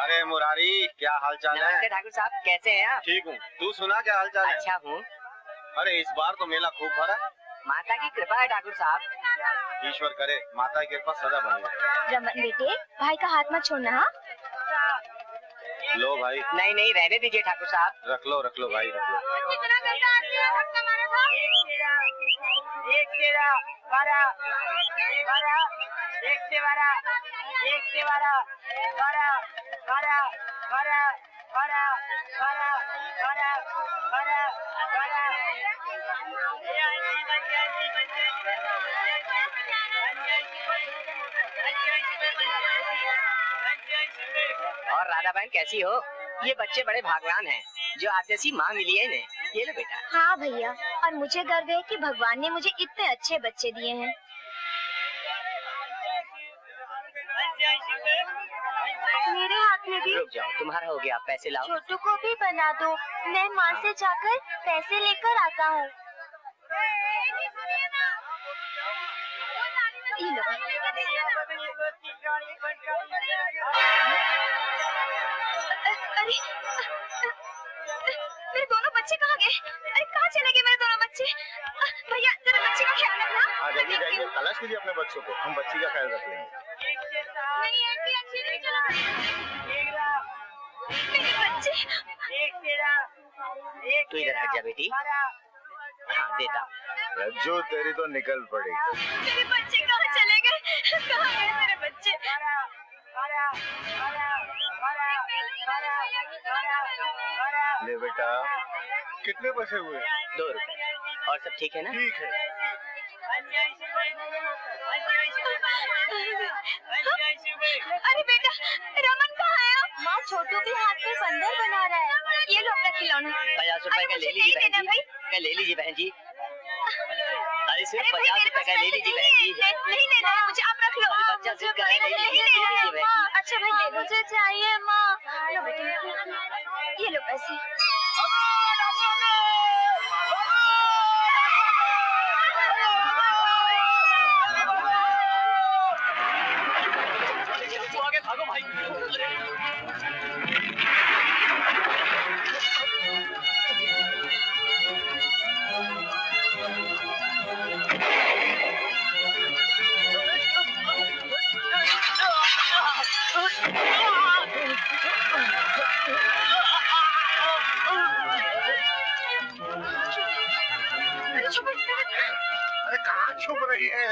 अरे मुरारी, क्या हाल चाल है? नमस्ते ठाकुर साहब, कैसे हैं आप? ठीक हूँ, तू सुना क्या हाल चाल है? अच्छा हूँ। अरे इस बार तो मेला खूब भरा। माता की कृपा है ठाकुर साहब। ईश्वर करे माता की कृपा सदा बनी रहे। रमन बेटे, भाई का हाथ मत छोड़ना। हाँ लो भाई। नहीं नहीं, रहने दीजिए ठाकुर साहब। रख लो भाई, रख लो। एक तेरा बारह, एक से बारह, एक से बारह, बारह, बारह, बारह, बारह, बारह, बारह, बारह, बारह। और राधा बहन कैसी हो? ये बच्चे बड़े भागवान हैं, जो आप जैसी माँ मिली है इन्हें। ये लो बेटा। हाँ भैया, और मुझे गर्व है कि भगवान ने मुझे इतने अच्छे बच्चे दिए हैं। मेरे हाथ में भी। रुक जाओ, तुम्हारा हो गया, पैसे लाओ। छोटू को भी बना दो, मैं माँ से जाकर पैसे लेकर आता हूँ। ये लो। अरे मेरे दोनों बच्चे कहाँ गए? अरे कहाँ चले गए मेरे दोनों बच्चे? भैया जरा बच्चे का ख्याल रखना। हाँ जाइए जाइए, तलाश कीजिए अपने बच्चों को, हम बच्ची का ख्याल रख लेंगे। नहीं आंटी, अच्छी नहीं चला। मेरे बच्चे। तू इधर हट जा बेटी। हाँ देता। रज्जू तेरी तो निकल पड़ी। मेरे बच्चे कहाँ चले गए? कहाँ गए मेरे बच्चे? ले बेटा, कितने पैसे हुए? 2 रुपए। और सब ठीक है ना? ठीक है। अरे बेटा, रमन कहाँ है? माँ छोटू के हाथ में बंदर बना रहा है। ये लो अपना खिलौना। 50 रुपए का ले लीजिए बहन जी। क्या ले लीजिए बहन जी? अरे सिर्फ 50 रुपए का ले लीजिए बहन जी। नहीं लेना है मुझे, आप रख लो। बच्चा जिद कर रहा है, ले लीजिए बहन जी। अच्छा भाई दे दो। मुझे चाहिए माँ। लो बेटे, ये लो पैसे। आगे भागो भाई। अरे कहाँ छुप रही है?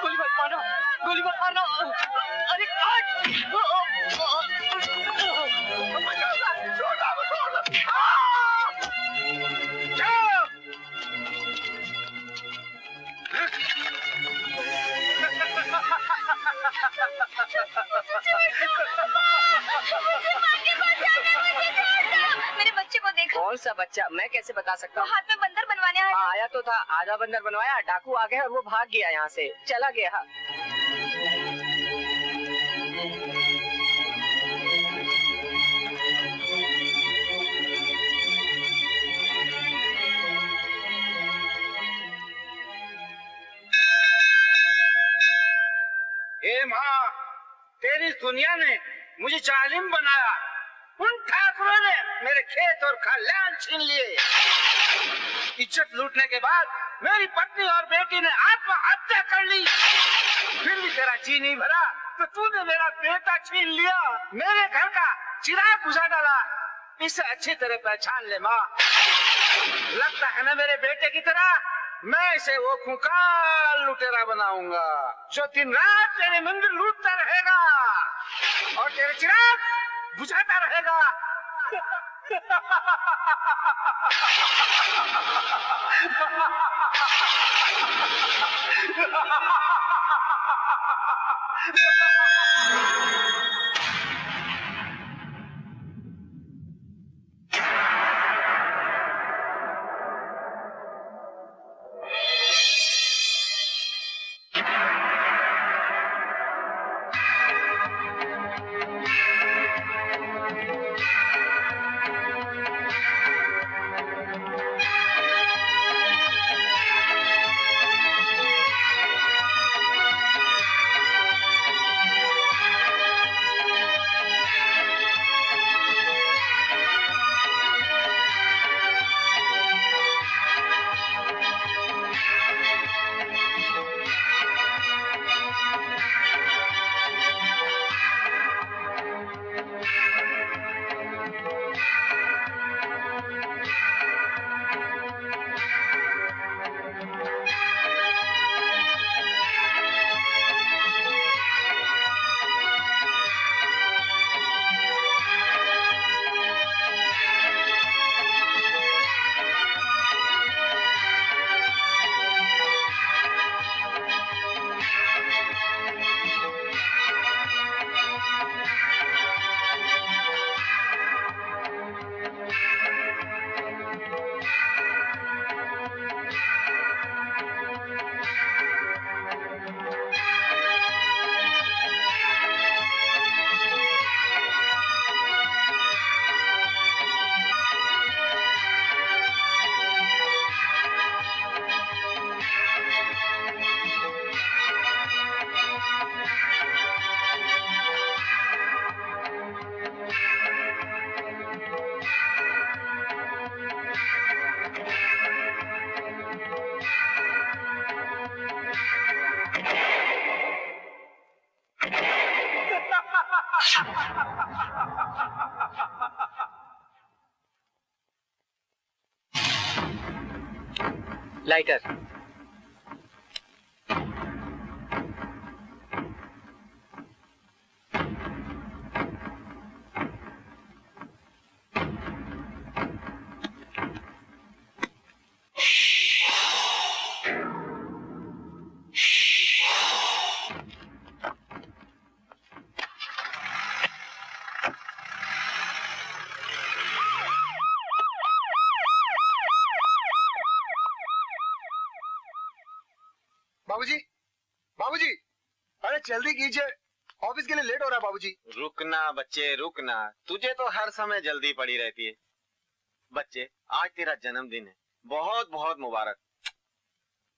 गोली मत मारो, गोली मत मारो। अरे मेरे बच्चे को देखो। कौन सा बच्चा? मैं कैसे बता सकता हूँ? हाथ में बंदर बनवाने आया। हाँ आया तो था, आधा बंदर बनवाया, डाकू आ गया और वो भाग गया, यहाँ से चला गया। हे माँ, तेरी दुनिया ने मुझे जालिम बनाया। उन ठाकुरों ने मेरे खेत और खलिहान छीन लिए। इज्जत लूटने के बाद मेरी पत्नी और बेटी ने आत्महत्या कर ली। फिर भी तेरा जी नहीं भरा तो तूने मेरा बेटा छीन लिया, मेरे घर का चिराग बुझा डाला। इसे अच्छी तरह पहचान ले माँ। लगता है ना मेरे बेटे की तरह मैं इसे वो खूंखार लुटेरा बनाऊंगा जो दिन रात तेरे मंदिर लूटता रहेगा और तेरे चिराग बुझाता रहेगा। लाइटर। बाबूजी, बाबूजी, अरे जल्दी कीजिए, ऑफिस के लिए लेट हो रहा है बाबूजी। रुकना बच्चे रुकना, तुझे तो हर समय जल्दी पड़ी रहती है। बच्चे आज तेरा जन्मदिन है, बहुत बहुत मुबारक,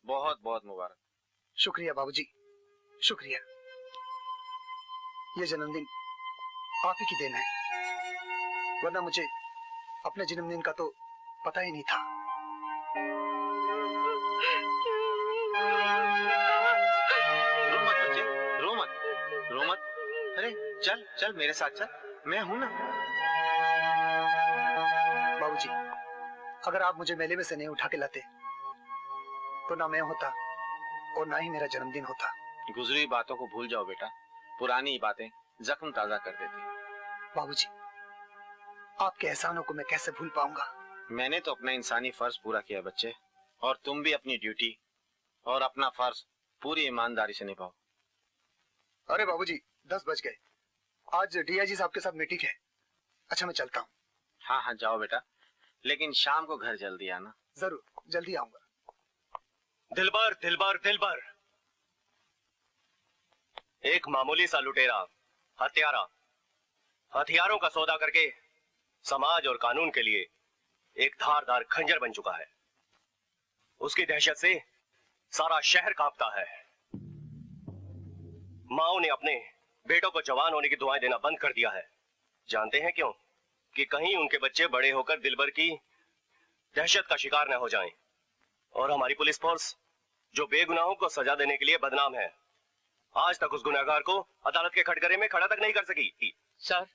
बहुत बहुत मुबारक। शुक्रिया बाबूजी, शुक्रिया। ये जन्मदिन आप ही की देन है, वरना मुझे अपने जन्मदिन का तो पता ही नहीं था। रो मत बच्चे, रो मत, रो मत। अरे चल चल मेरे साथ चल, मैं हूं ना। बाबूजी, अगर आप मुझे मेले में से नहीं उठा के लाते तो ना मैं होता और ना ही मेरा जन्मदिन होता। गुजरी बातों को भूल जाओ बेटा, पुरानी बातें जख्म ताजा कर देती। बाबूजी, आपके एहसानों को मैं कैसे भूल पाऊंगा। मैंने तो अपना इंसानी फर्ज पूरा किया बच्चे, और तुम भी अपनी ड्यूटी और अपना फर्ज पूरी ईमानदारी से निभाओ। अरे बाबूजी, 10 बज गए, आज डीआईजी साहब के साथ मीटिंग है। अच्छा मैं चलता हूँ। हाँ हाँ जाओ बेटा, लेकिन शाम को घर जल्दी आना। जरूर, जल्दी आऊंगा। दिलबर दिलबर दिलबर, एक मामूली सा लुटेरा हत्यारा हथियारों का सौदा करके समाज और कानून के लिए एक धारदार खंजर बन चुका है। उसकी दहशत से सारा शहर कांपता है। माओ ने अपने बेटों को जवान होने की दुआएं देना बंद कर दिया है। जानते हैं क्यों? कि कहीं उनके बच्चे बड़े होकर दिलबर की दहशत का शिकार न हो जाएं। और हमारी पुलिस फोर्स जो बेगुनाहों को सजा देने के लिए बदनाम है, आज तक उस गुनहगार को अदालत के कटघरे में खड़ा तक नहीं कर सकी। सर,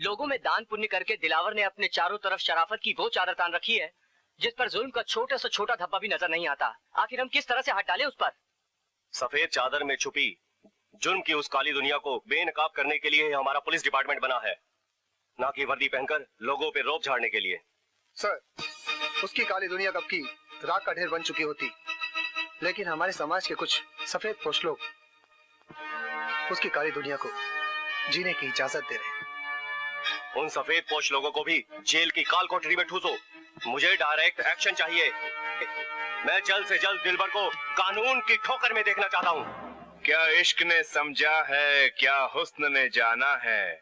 लोगों में दान पुण्य करके दिलावर ने अपने चारों तरफ शराफत की वो चादर तान रखी है जिस पर जुल्म का छोटा से छोटा धब्बा भी नजर नहीं आता। आखिर हम किस तरह से हाथ डालें उस पर? सफेद चादर में छुपी जुर्म की उस काली दुनिया को बेनकाब करने के लिए हमारा पुलिस डिपार्टमेंट बना है, ना कि वर्दी पहनकर लोगों पे रोब झाड़ने के लिए। सर, उसकी काली दुनिया कब की राख का ढेर बन चुकी होती, लेकिन हमारे समाज के कुछ सफेद पोश लोग उसकी काली दुनिया को जीने की इजाजत दे रहे। उन सफेद पोश लोगों को भी जेल की काल कोठरी में ठूसो। मुझे डायरेक्ट एक्शन चाहिए। मैं जल्द से जल्द दिलबर को कानून की ठोकर में देखना चाहता हूँ। क्या इश्क ने समझा है, क्या हुस्न ने जाना है,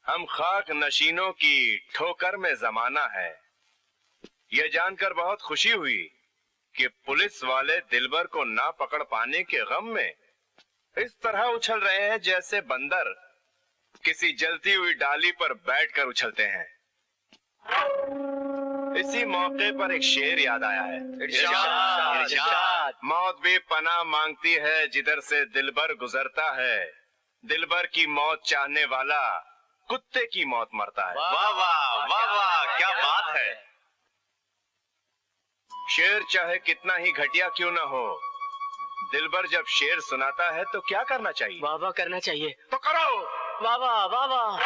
हम खाक नशीनों की ठोकर में जमाना है। ये जानकर बहुत खुशी हुई कि पुलिस वाले दिलबर को ना पकड़ पाने के गम में इस तरह उछल रहे हैं जैसे बंदर किसी जलती हुई डाली पर बैठकर उछलते हैं। इसी मौके पर एक शेर याद आया है। इरशाद, इरशाद। मौत भी पनाह मांगती है जिधर से दिलबर गुजरता है, दिलबर की मौत चाहने वाला कुत्ते की मौत मरता है। वाह वाह वाह वाह, क्या बात है। शेर चाहे कितना ही घटिया क्यों ना हो, दिलबर जब शेर सुनाता है तो क्या करना चाहिए? वाह वाह करना चाहिए। तो करो। वाह वाह वाह वाह।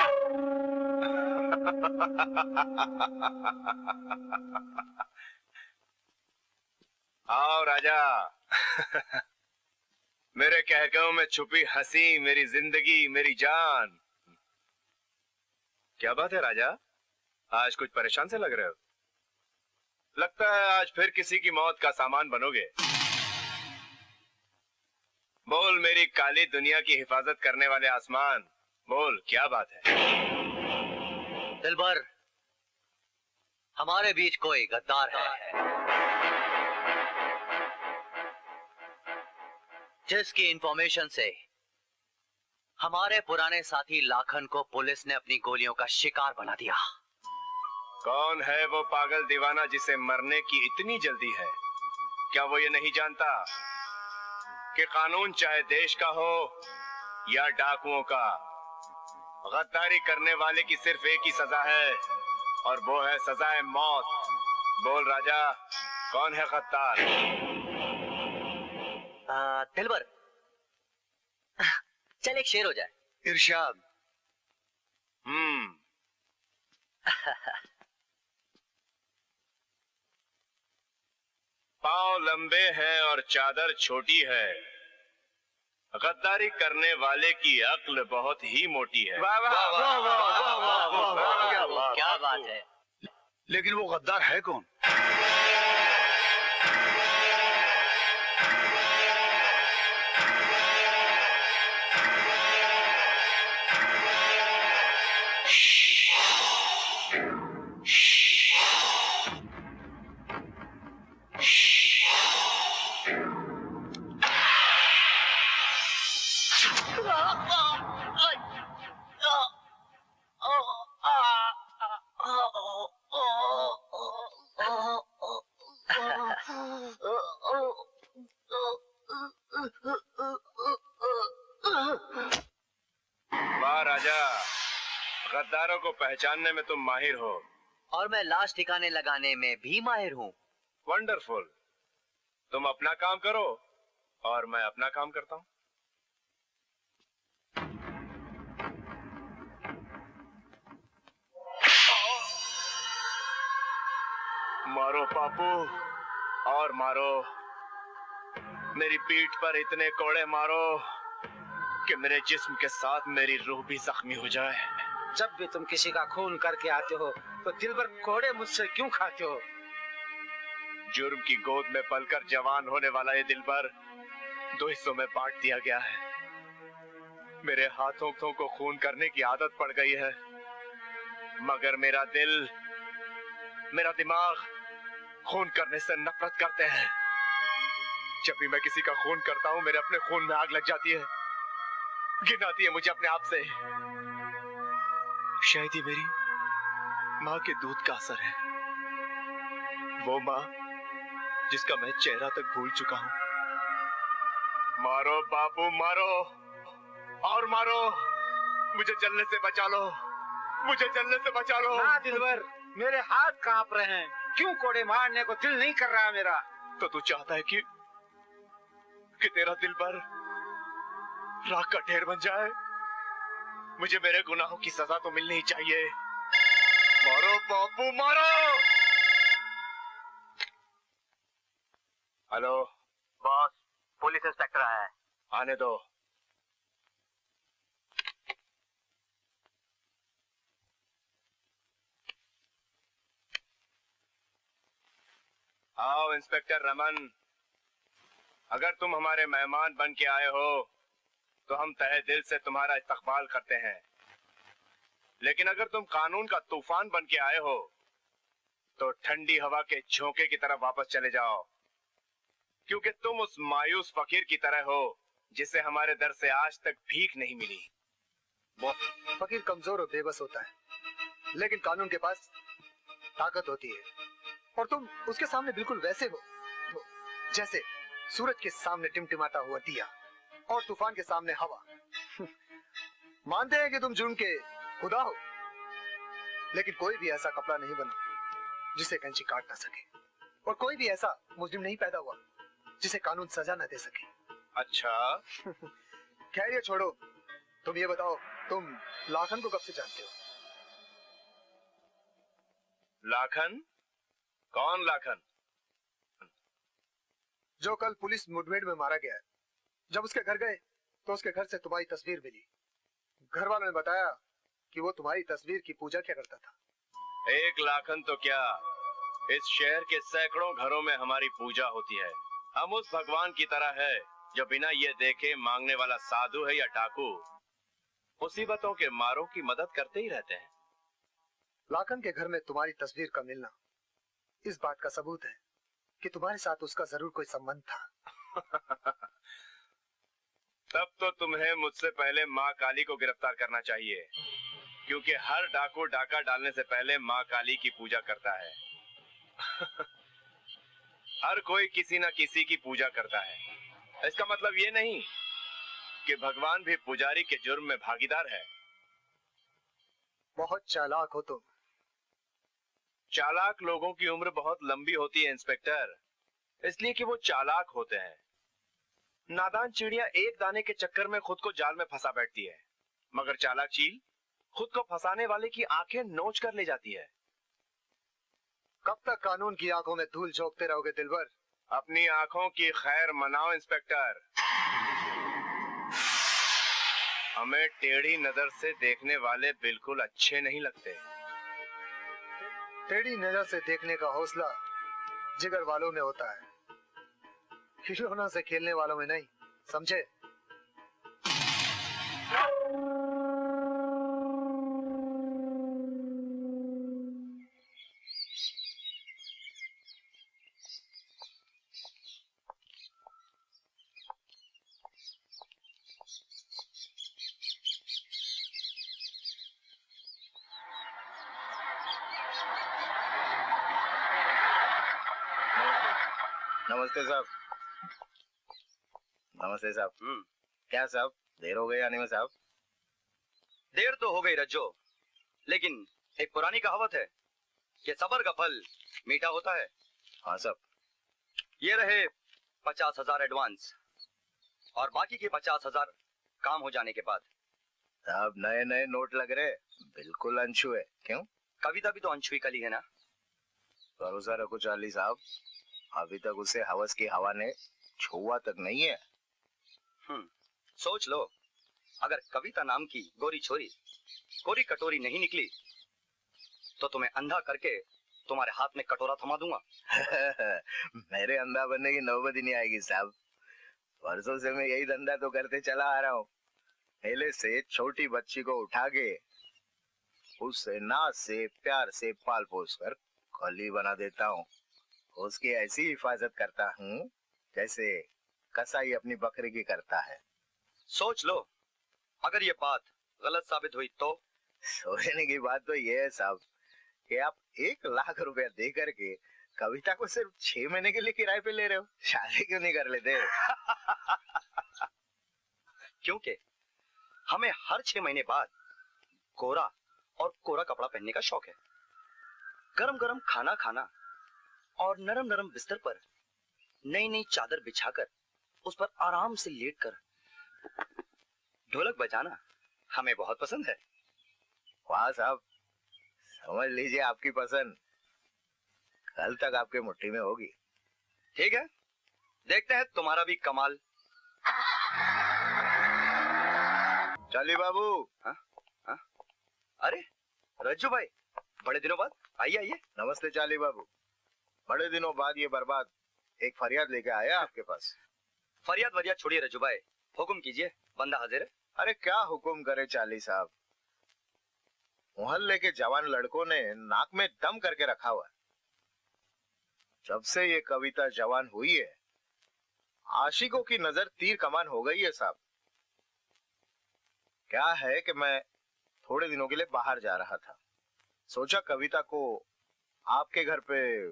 आओ राजा। मेरे कहकहों में छुपी हंसी, मेरी जिंदगी, मेरी जान। क्या बात है राजा, आज कुछ परेशान से लग रहे हो। लगता है आज फिर किसी की मौत का सामान बनोगे। बोल मेरी काली दुनिया की हिफाजत करने वाले आसमान, बोल क्या बात है। दिलबर, हमारे बीच कोई गद्दार है जिसकी इंफॉर्मेशन से हमारे पुराने साथी लाखन को पुलिस ने अपनी गोलियों का शिकार बना दिया। कौन है वो पागल दीवाना जिसे मरने की इतनी जल्दी है? क्या वो ये नहीं जानता कि कानून चाहे देश का हो या डाकुओं का, गद्दारी करने वाले की सिर्फ एक ही सजा है और वो है सजाए मौत। बोल राजा, कौन है गद्दार? दिलबर, चल एक शेर हो जाए। इरशाद। पांव लंबे हैं और चादर छोटी है, गद्दारी करने वाले की अक्ल बहुत ही मोटी है। वाह वाह वाह वाह वाह वाह, क्या बात है। लेकिन वो गद्दार है कौन? वाह राजा, गद्दारों को पहचानने में तुम माहिर हो। और मैं लाश ठिकाने लगाने में भी माहिर हूँ। वंडरफुल। तुम अपना काम करो और मैं अपना काम करता हूँ। मारो पापू और मारो, मेरी पीठ पर इतने कोड़े मारो कि मेरे जिस्म के साथ मेरी रूह भी जख्मी हो जाए। जब भी तुम किसी का खून करके आते हो तो दिल भर कोड़े मुझसे क्यों खाते हो? जुर्म की गोद में पलकर जवान होने वाला ये दिलबर दो हिस्सों में बांट दिया गया है। मेरे हाथों को खून करने की आदत पड़ गई है, मगर मेरा दिल, मेरा दिमाग खून करने से नफरत करते हैं। जब भी मैं किसी का खून करता हूँ मेरे अपने खून में आग लग जाती है, घिन आती है मुझे अपने आप से। शायद ये मेरी माँ के दूध का असर है, वो माँ जिसका मैं चेहरा तक भूल चुका हूँ। मारो बापू मारो और मारो, मुझे जलने से बचा लो, मुझे जलने से बचा लो। ना दिलबर, मेरे हाथ कांप रहे हैं, क्यों कोड़े मारने को दिल नहीं कर रहा मेरा। तो तू चाहता है कि तेरा दिलबर राख का ढेर बन जाए? मुझे मेरे गुनाहों की सजा तो मिलनी ही चाहिए। मारो बापू मारो। हेलो बॉस, पुलिस इंस्पेक्टर आया है। आने दो। आओ इंस्पेक्टर रमन, अगर तुम हमारे मेहमान बन के आए हो तो हम तहे दिल से तुम्हारा इस्तकबाल करते हैं, लेकिन अगर तुम कानून का तूफान बन के आए हो तो ठंडी हवा के झोंके की तरफ वापस चले जाओ, क्योंकि तुम उस मायूस फकीर की तरह हो जिसे हमारे दर से आज तक भीख नहीं मिली। फकीर कमजोर और बेबस होता है, लेकिन कानून के पास ताकत होती है, और तुम उसके सामने बिल्कुल वैसे हो जैसे सूरज के सामने टिमटिमाता हुआ दिया और तूफान के सामने हवा। मानते हैं कि तुम जुर्म के खुदा हो, लेकिन कोई भी ऐसा कपड़ा नहीं बना जिसे कैंची काट ना सके, और कोई भी ऐसा मुजरिम नहीं पैदा हुआ जिसे कानून सजा न दे सके। अच्छा खैर ये छोड़ो, तुम ये बताओ, तुम लाखन को कब से जानते हो? लाखन? कौन लाखन? जो कल पुलिस मुठभेड़ में मारा गया है। जब उसके घर गए तो उसके घर से तुम्हारी तस्वीर मिली। घर वालों ने बताया कि वो तुम्हारी तस्वीर की पूजा क्या करता था। एक लाखन तो क्या, इस शहर के सैकड़ों घरों में हमारी पूजा होती है। हम उस भगवान की तरह है जो बिना ये देखे मांगने वाला साधु है या डाकू, मुसीबतों के मारों की मदद करते ही रहते हैं। लाखन के घर में तुम्हारी तस्वीर का मिलना इस बात का सबूत है कि तुम्हारे साथ उसका जरूर कोई संबंध था। तब तो तुम्हें मुझसे पहले माँ काली को गिरफ्तार करना चाहिए, क्योंकि हर डाकू डाका डालने से पहले माँ काली की पूजा करता है। हर कोई किसी न किसी की पूजा करता है। इसका मतलब ये नहीं कि भगवान भी पुजारी के जुर्म में भागीदार है। बहुत चालाक हो तुम। चालाक लोगों की उम्र बहुत लंबी होती है इंस्पेक्टर, इसलिए कि वो चालाक होते हैं। नादान चिड़िया एक दाने के चक्कर में खुद को जाल में फंसा बैठती है, मगर चालाक चील खुद को फंसाने वाले की आंखें नोच कर ले जाती है। कब तक कानून की आंखों में धूल झोंकते रहोगे दिलबर? अपनी आंखों की खैर मनाओ इंस्पेक्टर। हमें टेढ़ी नजर से देखने वाले बिल्कुल अच्छे नहीं लगते। टेढ़ी नजर से देखने का हौसला जिगर वालों में होता है, खिलौनों से खेलने वालों में नहीं, समझे? नमस्ते साहब। नमस्ते साहब। क्या साहब, देर हो गई आने में साहब? देर तो हो गई रज्जो, लेकिन एक पुरानी कहावत है कि सब्र का फल मीठा होता है। हाँ साहब। ये रहे 50,000 एडवांस और बाकी के 50,000 काम हो जाने के बाद। साहब नए नए नोट लग रहे, बिल्कुल अंशु है। क्यों? कविता भी तो अंशु ही कली है ना। भरोसा रखो चार्ली साहब, अभी तक उसे हवस की हवा ने छुआ तक नहीं है। सोच लो, अगर कविता नाम की गोरी छोरी कोरी कटोरी नहीं निकली तो तुम्हें अंधा करके तुम्हारे हाथ में कटोरा थमा दूंगा। मेरे अंधा बनने की नौबत ही नहीं आएगी साहब। वर्षों से मैं यही धंधा तो करते चला आ रहा हूँ। पहले से छोटी बच्ची को उठा के उससे नाज से प्यार से पाल पोस कर खली बना देता हूँ। उसकी ऐसी हिफाजत करता हूँ जैसे कसाई अपनी बकरी की करता है। सोच लो, अगर ये बात गलत साबित हुई तो? सोचने की बात तो ये है साहब कि आप 1 लाख रुपया दे करके कविता को सिर्फ 6 महीने के लिए किराए पे ले रहे हो। शादी क्यों नहीं कर लेते? क्योंकि हमें हर 6 महीने बाद गोरा और कोरा कपड़ा पहनने का शौक है। गरम गरम खाना खाना और नरम नरम बिस्तर पर नई नई चादर बिछाकर उस पर आराम से लेटकर ढोलक बजाना हमें बहुत पसंद है। वाह साहब, समझ लीजिए आपकी पसंद कल तक आपके मुट्ठी में होगी। ठीक है, देखते हैं तुम्हारा भी कमाल। चाली बाबू। हाँ? हाँ? अरे रज्जू भाई, बड़े दिनों बाद। आइए आइए। नमस्ते चाली बाबू। बड़े दिनों बाद ये बर्बाद एक फरियाद लेके आया आपके पास। फरियाद वरियाद छोड़िए रज्जू भाई, हुक्म कीजिए, बंदा हाजिर है। अरे क्या हुक्म करे चाली साहब, मोहल्ले के जवान लड़कों ने नाक में दम करके रखा हुआ है। जब से ये कविता जवान हुई है आशिकों की नजर तीर कमान हो गई है साहब। क्या है कि मैं थोड़े दिनों के लिए बाहर जा रहा था, सोचा कविता को आपके घर पे,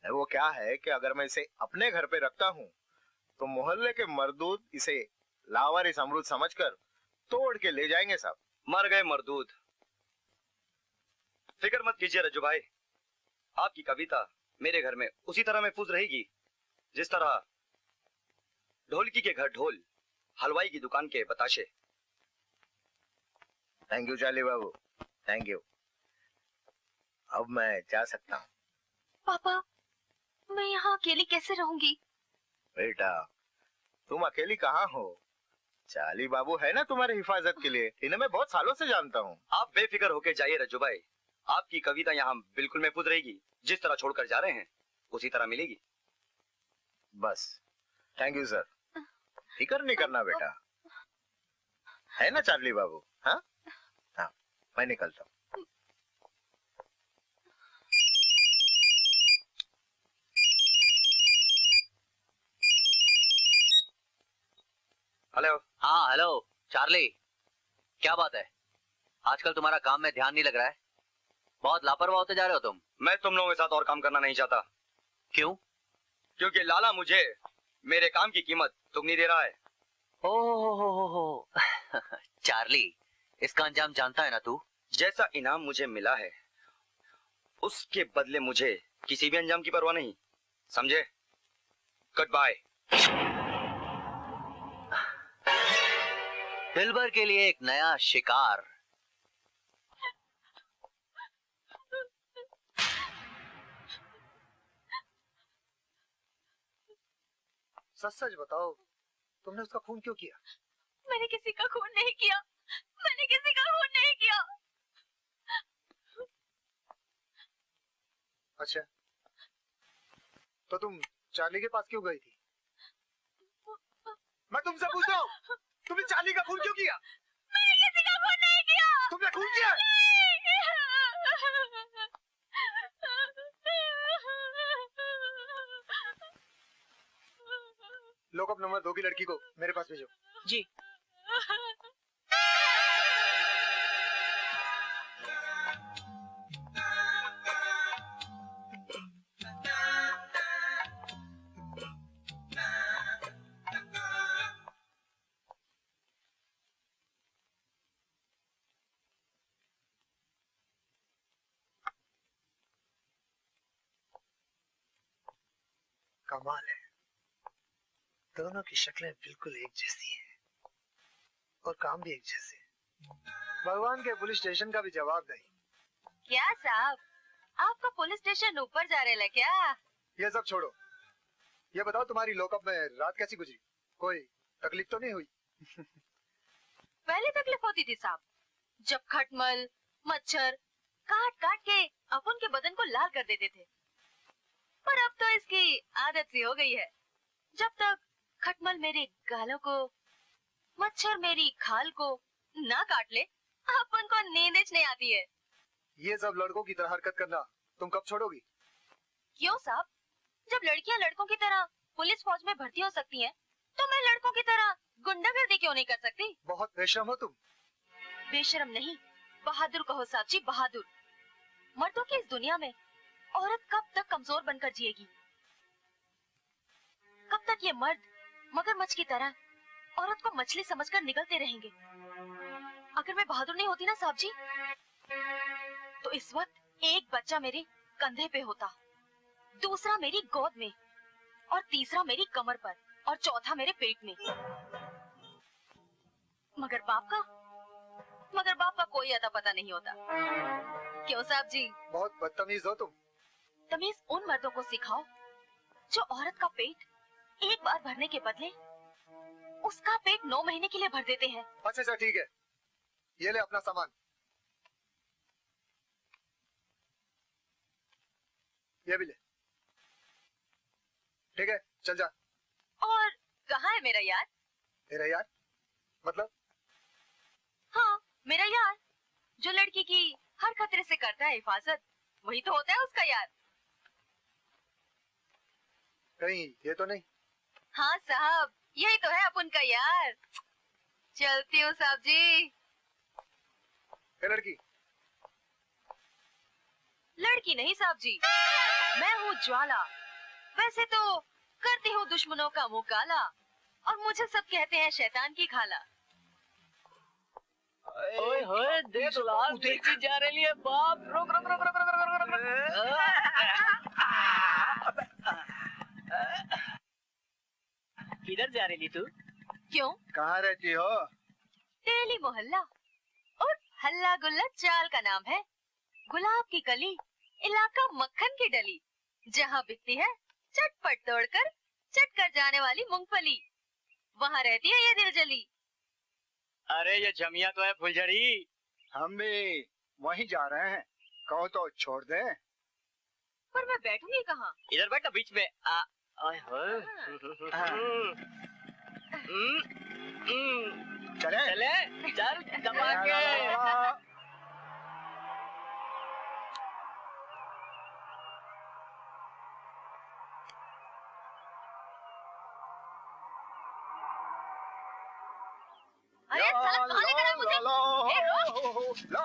वो क्या है कि अगर मैं इसे अपने घर पे रखता हूं तो मोहल्ले के मर्दूद इसे लावारिस अमरूद समझकर तोड़ के ले जाएंगे साहब। मर गए मर्दूद। फिक्र मत कीजिए रज्जू भाई, आपकी कविता मेरे घर में उसी तरह महफूज रहेगी जिस तरह ढोलकी के घर ढोल, हलवाई की दुकान के बताशे। थैंक यू चाली बाबू, थैंक यू। अब मैं जा सकता हूँ। पापा, मैं यहाँ अकेली कैसे रहूंगी? बेटा तुम अकेली कहाँ हो, चाली बाबू है ना तुम्हारी हिफाजत के लिए, इन्हें मैं बहुत सालों से जानता हूँ। आप बेफिक्र होके जाइए रज्जू भाई, आपकी कविता यहाँ बिल्कुल महफूज रहेगी। जिस तरह छोड़कर जा रहे हैं उसी तरह मिलेगी। बस थैंक यू सर, फिक्र नहीं करना बेटा, है ना चार्ली बाबू? हाँ हाँ, मैं निकलता हूँ। हेलो। हाँ हेलो चार्ली, क्या बात है? आजकल तुम्हारा काम में ध्यान नहीं लग रहा है, बहुत लापरवाह होते जा रहे हो तुम। मैं तुम लोगों के साथ और काम करना नहीं चाहता। क्यों? क्योंकि लाला मुझे मेरे काम की कीमत दुगनी दे रहा है। हो चार्ली, इसका अंजाम जानता है ना तू? जैसा इनाम मुझे मिला है उसके बदले मुझे किसी भी अंजाम की परवाह नहीं, समझे? Good bye. दिलबर के लिए एक नया शिकार। सच सच बताओ, तुमने उसका खून क्यों किया? मैंने किसी का खून नहीं किया, मैंने किसी का खून नहीं किया। अच्छा, तो तुम चार्ली के पास क्यों गई थी? मैं तुमसे पूछ रहा हूँ, तुमने चार्ली का खून क्यों किया? मैंने किसी का खून नहीं किया। तुमने खून किया? लॉकअप नंबर 2 की लड़की को मेरे पास भेजो। जी। कमाल है, दोनों की शक्लें बिल्कुल एक जैसी हैं और काम भी एक जैसे। भगवान के पुलिस स्टेशन का भी जवाब नहीं। क्या साहब, आपका पुलिस स्टेशन ऊपर जा रहे क्या? ये सब छोड़ो, ये बताओ तुम्हारी लॉकअप में रात कैसी गुजरी? कोई तकलीफ तो नहीं हुई? पहले तकलीफ होती थी साहब, जब खटमल मच्छर काट काट के अपन के बदन को लाल कर देते थे, पर अब तो इसकी आदत सी हो गई है। जब तक खटमल मेरे गालों को, मच्छर मेरी खाल को ना काट ले, अपन को नींद नहीं आती है। ये सब लड़कों की तरह हरकत करना तुम कब छोड़ोगी? क्यों साहब, जब लड़कियां लड़कों की तरह पुलिस फौज में भर्ती हो सकती हैं, तो मैं लड़कों की तरह गुंडागर्दी क्यों नहीं कर सकती? बहुत बेशर्म हो तुम। बेशर्म नहीं, बहादुर कहो साहब जी, बहादुर। मर्दों की इस दुनिया में औरत कब तक कमजोर बनकर जिएगी? कब तक ये मर्द मगरमच्छ की तरह औरत को मछली समझकर निगलते रहेंगे? अगर मैं बहादुर नहीं होती ना साहब जी, तो इस वक्त एक बच्चा मेरे कंधे पे होता, दूसरा मेरी गोद में, और तीसरा मेरी कमर पर, और चौथा मेरे पेट में। मगर बाप का कोई अता पता नहीं होता। क्यों साहब जी? बहुत बदतमीज हो तुम। तमीज उन मर्दों को सिखाओ जो औरत का पेट एक बार भरने के बदले उसका पेट 9 महीने के लिए भर देते हैं। अच्छा ठीक है, ये ले अपना सामान। ये भी ले। ठीक है, चल जा। और कहाँ है मेरा यार? तेरा यार मतलब? हाँ, मेरा यार, जो लड़की की हर खतरे से करता है हिफाजत, वही तो होता है उसका यार। कहीं ये तो नहीं? हाँ साहब, यही तो है अपन का यार। चलती हूँ साहब जी। लड़की? लड़की नहीं साहब जी, मैं हूँ ज्वाला। वैसे तो करती हूँ दुश्मनों का मुंह काला, और मुझे सब कहते हैं शैतान की खाला। ओए होए, देख लाल मिर्ची जा रही है बाप। रुक रुक रुक रुक रुक रुक रुक किधर जा रही तू? क्यों? कहाँ रहती हो? तेली मोहल्ला और हल्ला गुल्ला चाल का नाम है। गुलाब की कली, इलाका मक्खन की डली, जहाँ बिकती है चटपट तोड़कर चटकर जाने वाली मूंगफली, वहाँ रहती है ये दिलजली। अरे ये जमिया तो है फुलझड़ी। हम भी वहीं जा रहे हैं, कहो तो छोड़ दे। पर मैं बैठूंगी कहाँ? इधर बैठ बीच में। ओए होए। चले चले, चल दबा के। अरे साला कहाँ लेकर आए मुझे?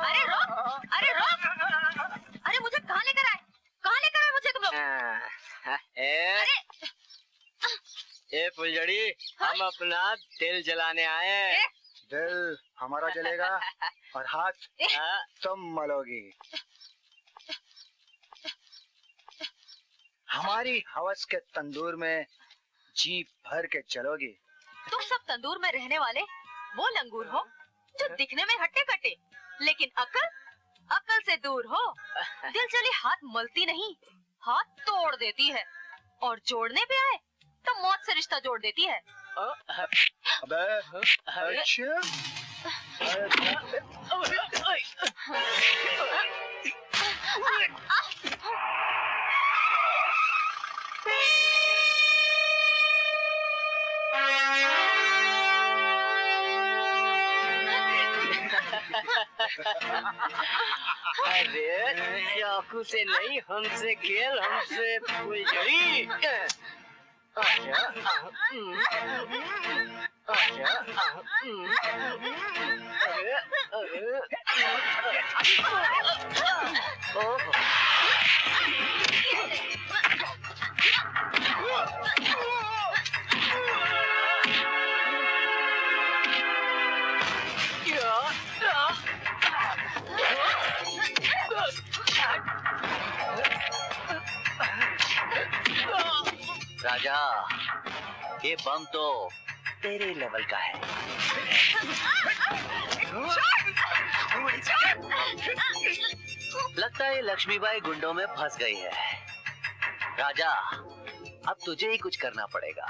अरे रोक! अरे रोक! अरे मुझे कहाँ लेकर आए? कहाँ लेकर आए मुझे तुम लोग? ए फुलझड़ी, हम अपना दिल जलाने आए। दिल हमारा जलेगा और हाथ तुम मलोगी। हमारी हवस के तंदूर में जी भर के चलोगी। तुम सब तंदूर में रहने वाले वो लंगूर हो जो दिखने में हट्टे कट्टे, लेकिन अकल से दूर हो। दिल चली हाथ मलती नहीं, हाथ तोड़ देती है, और जोड़ने पे आए तो मौत से रिश्ता जोड़ देती है। अबे अच्छा। अरे चाकू से नहीं, हमसे खेल, हमसे फुलझड़ी। आजा, आजा, ओह, राजा, ये बम तो तेरे लेवल का है। लगता है लक्ष्मीबाई गुंडों में फंस गई है। राजा, अब तुझे ही कुछ करना पड़ेगा।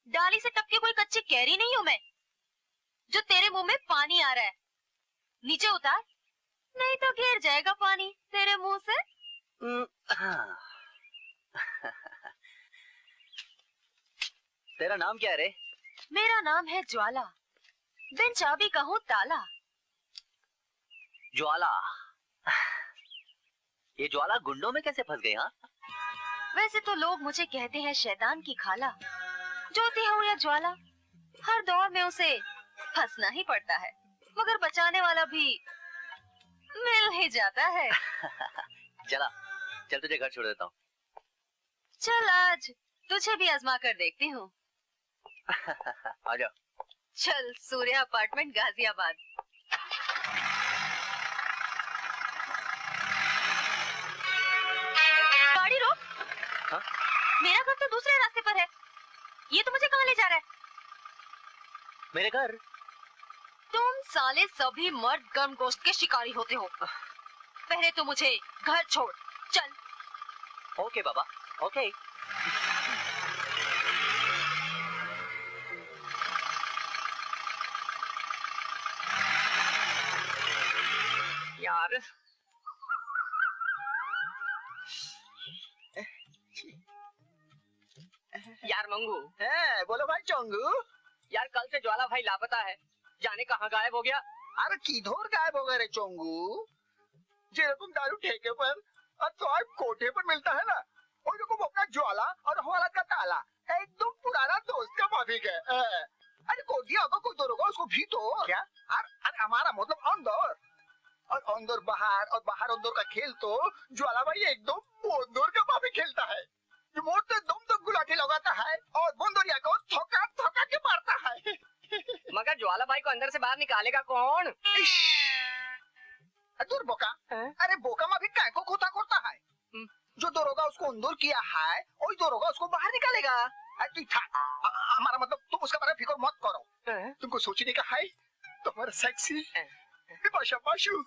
डाली से टपके कोई कच्ची कैरी नहीं हूँ मैं, जो तेरे मुंह में पानी आ रहा है। नीचे उतार, नहीं तो गिर जाएगा पानी तेरे मुंह से। तेरा नाम क्या है रे? मेरा नाम है ज्वाला, बिन चाबी कहूँ ताला। ज्वाला? ये ज्वाला गुंडों में कैसे फंस गई? हाँ, वैसे तो लोग मुझे कहते हैं शैतान की खाला। ज्योति हूँ या ज्वाला, हर दौर में उसे फंसना ही पड़ता है, मगर बचाने वाला भी मिल ही जाता है। चला, चल तुझे घर छोड़ देता हूँ। चल, आज तुझे भी आजमा कर देखती हूँ। आजा। चल, सूर्य अपार्टमेंट, गाजियाबाद। गाड़ी रोक। हाँ? मेरा घर तो दूसरे रास्ते पर है, ये तो मुझे कहाँ ले जा रहा है? मेरे घर? तुम साले सभी मर्द गर्म गोश्त के शिकारी होते हो। पहले तो मुझे घर छोड़, चल। ओके बाबा, ओके। यार यार मंगू है, बोलो भाई चोंगू। यार कल से ज्वाला भाई लापता है, जाने कहाँ गायब हो गया? अरे किधर गायब हो गए रे चोंगू? जेरकम दारू ठेके पर और तो कोठे पर मिलता है ना, और देखो अपना ज्वाला और हवाला का ताला एकदम पुराना दोस्त का माफिक है। अरे कोठिया होगा कोई तो होगा, उसको भी तो क्या? अरे हमारा मतलब अंदर, और अंदर बाहर और बाहर अंदर का खेल तो ज्वाला भाई एकदम अंदर का माफी खेलता है। मोटे दम तक गुलाटी लगाता है और बंदरिया को थोका थोका के मारता है। मगर ज्वाला भाई को अंदर से बाहर निकालेगा कौन? दूर बोका। अरे बोका में भी काय को खोता खोता है। जो दरोगा उसको अंदर किया है, वही दरोगा उसको बाहर निकालेगा। हमारा मतलब तुम उसका बारे में फिक्र मत करो। तुमको सोचने का है तुम्हारा सेक्सी बाशु।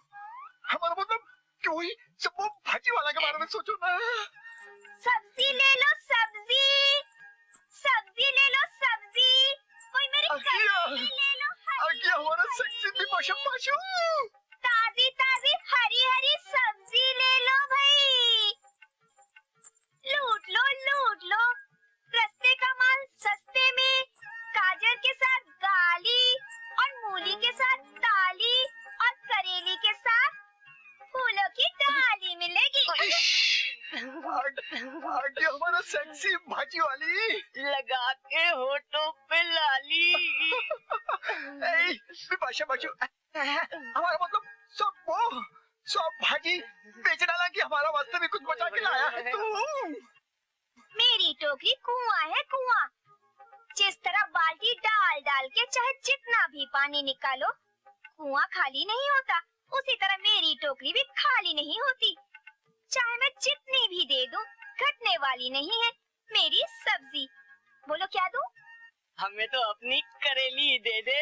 हमारा मतलब क्यों ही सब वो भाजी वाला के बारे में सोचो ना। सब्जी ले लो, खुशबू। ताजी ताजी हरी हरी सब्जी ले लो भाई, लूट लो रस्ते का माल सस्ते में, गाजर के साथ गाली और मूली के साथ दाली और करेली के साथ फूलों की डाली मिलेगी। आंटी हमारा सेक्सी भाजी वाली लगा के होठों पे लाली। विपाशा बाजू हमारा मतलब सब भाजी बेच डाला कि हमारा वास्ते भी कुछ बचा के लाया है तू। मेरी टोकरी कुआं है कुआं, जिस तरह बाल्टी डाल डाल के चाहे जितना भी पानी निकालो कुआं खाली नहीं होता, उसी तरह मेरी टोकरी भी खाली नहीं होती। चाहे मैं जितनी भी दे दूं घटने वाली नहीं है मेरी सब्जी। बोलो क्या दूं? हमें तो अपनी करेली दे दे।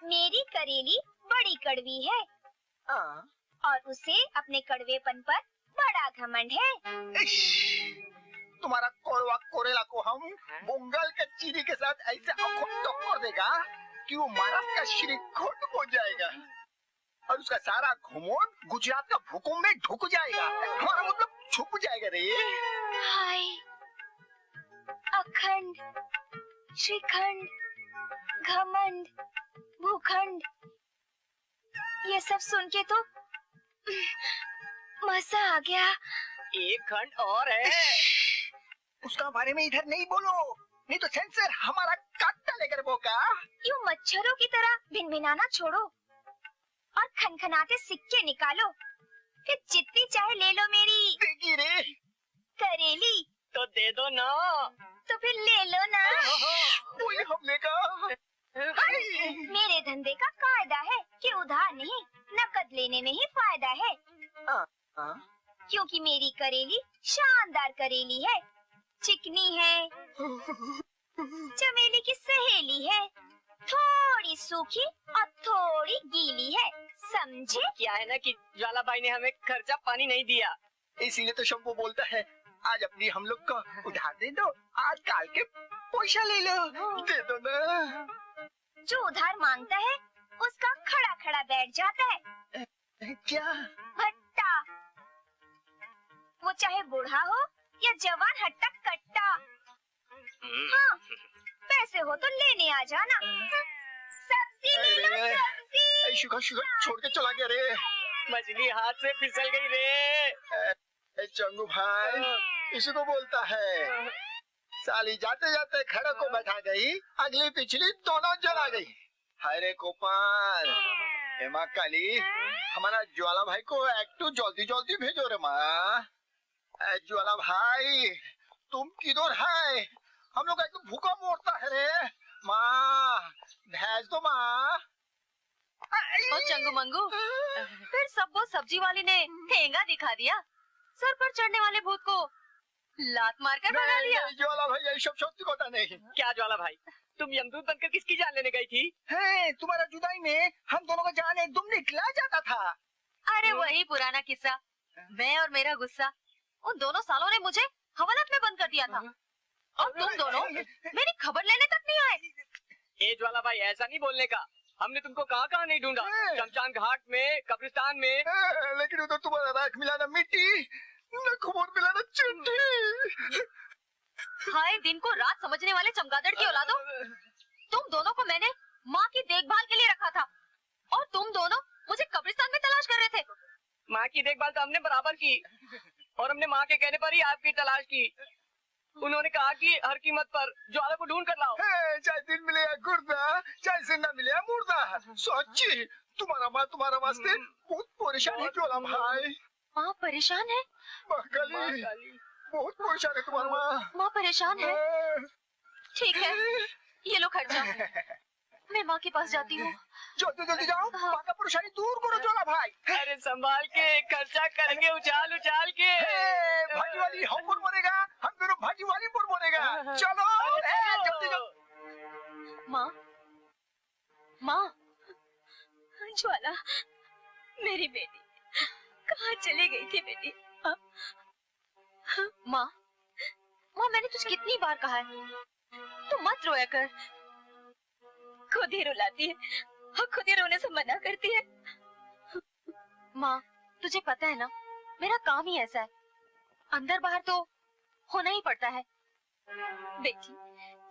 मेरी करेली बड़ी कड़वी है और उसे अपने कड़वेपन पर बड़ा घमंड है। तुम्हारा कोरवा कोरेला को हम बंगाल के चीनी के साथ ऐसे टक्कर देगा कि वो महाराष्ट्र का श्रीखंड हो जाएगा और उसका सारा घुमोन गुजरात का भूकंप में ढुक जाएगा। हमारा मतलब छुप जाएगा रे। हाय अखंड, श्रीखंड, घमंड, भूखंड, ये सब सुन के तो मजा आ गया। एक खंड और है। उसका बारे में इधर नहीं बोलो, नहीं तो सेंसर हमारा काट डालेगा बोका। यूं मच्छरों की तरह भिनभिनाना छोड़ो और खनखनाते सिक्के निकालो, फिर जितनी चाहे ले लो मेरी देगी रे करेली। तो दे दो ना। तो फिर ले लो ना। वही हमले का। मेरे धंधे का कायदा है कि उधार नहीं नकद लेने में ही फायदा है। क्योंकि मेरी करेली शानदार करेली है, चिकनी है, चमेली की सहेली है, थोड़ी सूखी और थोड़ी गीली है, समझे? क्या है ना कि ज्वाला भाई ने हमें खर्चा पानी नहीं दिया, इसीलिए तो शंभू बोलता है आज अपनी हम लोग को उधार दे दो, आज काल के पैसा ले लो, दे दो ना। जो उधार मांगता है उसका खड़ा खड़ा बैठ जाता है। क्या? भट्टा, वो चाहे बूढ़ा हो या जवान हट्टा कट्टा। हाँ, पैसे हो तो लेने आ जाना। सब्जी ले लो, सब्जी। शुगर छोड़ के चला गया रे। मछली हाथ से फिसल गई रे। चंगू भाई इसी को बोलता है, साली जाते जाते खड़े को बैठा गई, अगली पिछली दोनों जला गई। हाय रे गोपाल, हेमा काली, हमारा ज्वाला भाई को एक्टू जल्दी जल्दी भेजो रे माँ। ज्वाला भाई तुम किधर है? हम लोग एकदम भूखा मोड़ता है रे माँ, भेज दो माँ। ओ चंगू मंगू, फिर सब वो सब्जी वाली ने ठेंगा दिखा दिया, सर पर चढ़ने वाले भूत को लात मारकर भगा दिया। ज्वाला भाई यही सब शक्ति होता नहीं। क्या ज्वाला भाई, तुम यमदूत बनकर किसकी जान लेने गई थी? है, तुम्हारा जुदाई में हम दोनों का जान एकदम निकला जाता था। अरे वही पुराना किस्सा, मैं और मेरा गुस्सा, उन दोनों सालों ने मुझे हवालात में बंद कर दिया था और तुम दोनों मेरी खबर लेने तक नहीं आए। ए ज्वाला भाई, ऐसा नहीं बोलने का, हमने तुमको कहाँ कहाँ नहीं ढूंढा, शमशान घाट में, कब्रिस्तान में। लेकिन उधर तुम्हारा राख मिलाना मिट्टी, न खबर मिलाना चिट्ठी। हाय दिन को रात समझने वाले चमगादड़ की औलादों, तुम दोनों को मैंने माँ की देखभाल के लिए रखा था और तुम दोनों मुझे कब्रिस्तान में तलाश कर रहे थे। माँ की देखभाल तो हमने बराबर की और हमने माँ के कहने पर ही आपकी तलाश की। उन्होंने कहा कि हर कीमत पर ज्वाला को ढूंढ कर लाओ। चाहे दिन मिले या गुर्दा, चाहे जिंदा मिले या मुर्दा, सच्ची तुम्हारा माँ तुम्हारा वास्ते बहुत परेशान है ज्वाला भाई। माँ परेशान है? बहुत परेशान है तुम्हारा माँ। माँ परेशान है? ठीक है, ये लो खर्चा, मैं माँ के पास जाती हूँ। जल्दी जल्दी जाओ, माँ का परेशानी दूर करो ज्वाला भाई। अरे संभाल के, खर्चा करेंगे उछाल उछाल के। भाजी वाली हम पर मरेगा, हम दोनों भाजी वाली पर मरेगा। चलो जल्दी जाओ। माँ, माँ, ज्वाला, मेरी बेटी कहाँ चली गई थी बेटी? माँ, माँ मैंने तुझे कितनी बार कहा है, तू मत रोया कर। खुद ही रुलाती है, और खुद ही रोने से मना करती है। माँ, तुझे पता है ना, मेरा काम ही ऐसा है, अंदर बाहर तो होना ही पड़ता है। बेटी,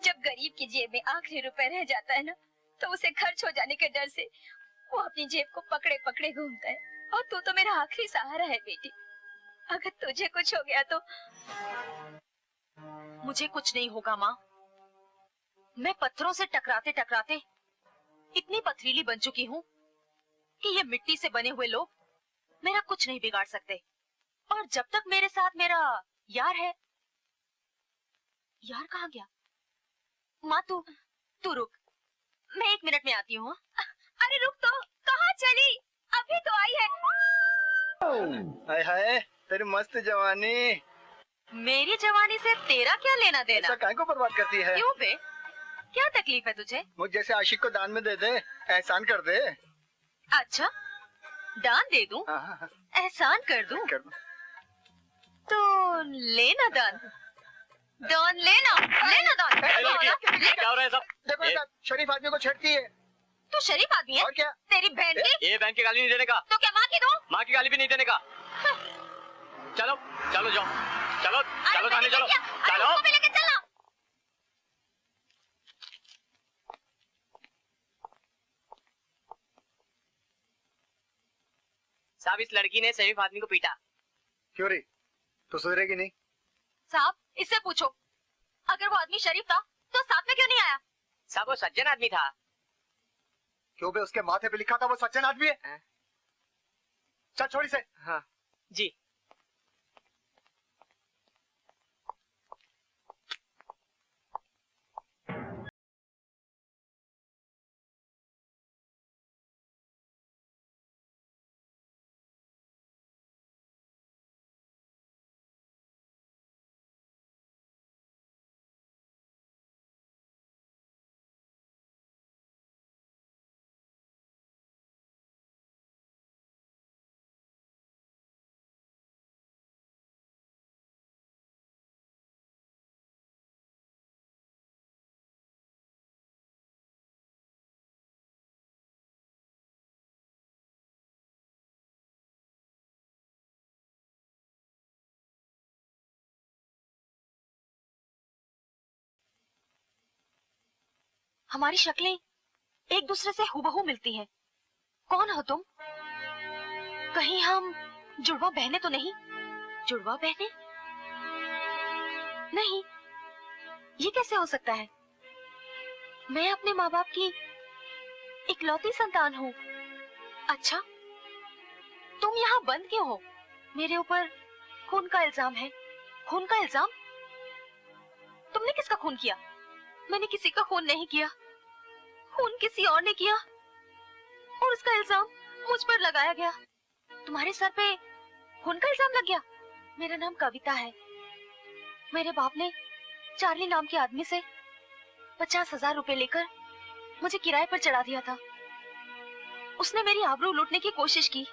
जब गरीब की जेब में आखिरी रुपए रह जाता है ना, तो उसे खर्च हो जाने के डर से वो अपनी जेब को पकड़े पकड़े घूमता है। और तू तो मेरा आखिरी सहारा है बेटी। अगर तुझे कुछ हो गया तो। मुझे कुछ नहीं होगा माँ। मैं पत्थरों से टकराते टकराते इतनी पथरीली बन चुकी हूँ कि ये मिट्टी से बने हुए लोग मेरा कुछ नहीं बिगाड़ सकते। और जब तक मेरे साथ मेरा यार है। यार कहाँ गया? माँ तू रुक, मैं 1 मिनट में आती हूँ। अरे रुक तो, कहाँ चली? अभी तो आई है। हाय हाय, तेरी मस्त जवानी। मेरी जवानी से तेरा क्या लेना देना? ऐसा काहे को बर्बाद करती है? क्यों बे, क्या तकलीफ है तुझे? मुझ जैसे आशिक को दान में दे दे, एहसान कर दे। अच्छा, दान दे दूं? एहसान कर दूं? तो लेना दान, दान लेना दान। क्या हो रहा है सब? देखो शरीफ आदमी को छेड़ती है। तू शरीफ आदमी है? और क्या? तेरी बहन की? ये बहन की गाली नहीं देने का। तो क्या माँ की दो? माँ की गाली भी नहीं देने का। चलो चलो जाओ, चलो चलो थाने चलो, चलो। लेके चलना। साहब, इस लड़की ने शरीफ आदमी को पीटा। क्यों रे, तो सुधरेगी नहीं? साहब, इससे पूछो, अगर वो आदमी शरीफ था तो साथ में क्यों नहीं आया? साहब, वो सज्जन आदमी था। क्यों बे, उसके माथे पे लिखा था वो सज्जन आदमी है। चल छोड़ इसे। हाँ जी। हमारी शक्लें एक दूसरे से हूबहू मिलती हैं। कौन हो तुम? कहीं हम जुड़वा बहने तो नहीं? जुड़वा बहने? नहीं, ये कैसे हो सकता है? मैं अपने माँ बाप की इकलौती संतान हूँ। अच्छा, तुम यहाँ बंद क्यों हो? मेरे ऊपर खून का इल्जाम है। खून का इल्जाम? तुमने किसका खून किया? मैंने किसी का खून नहीं किया, खून किसी और ने किया और उसका इल्जाम मुझ पर लगाया गया। तुम्हारे सर पे खून का इल्जाम लग गया? मेरा नाम कविता है। मेरे बाप ने चार्ली नाम के आदमी से 50,000 रुपए लेकर मुझे किराए पर चढ़ा दिया था। उसने मेरी आबरू लूटने की कोशिश की,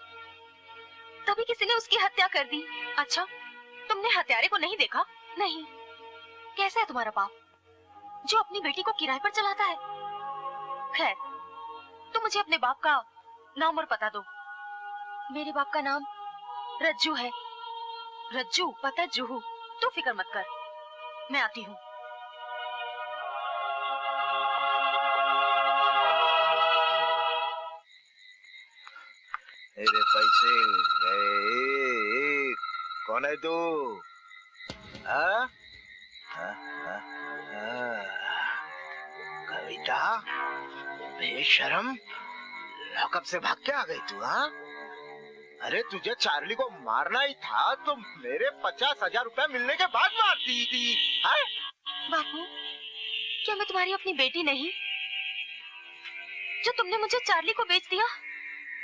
तभी किसी ने उसकी हत्या कर दी। अच्छा, तुमने हत्यारे को नहीं देखा? नहीं। कैसा है तुम्हारा बाप जो अपनी बेटी को किराए पर चलाता है? खैर, तुम मुझे अपने बाप का नाम और पता दो। मेरे बाप का नाम रज्जू है। रज्जू, पता जूहू। तू फिक्र मत कर, मैं आती हूँ। मेरे पैसे कौन है तू? कविता, बेशरम, लॉकअप से भाग के आ गई तू? हाँ, अरे तुझे चार्ली को मारना ही था तो मेरे 50,000 रुपए मिलने के बाद मारती थी। हाँ? बापू, क्या मैं तुम्हारी अपनी बेटी नहीं जो तुमने मुझे चार्ली को बेच दिया?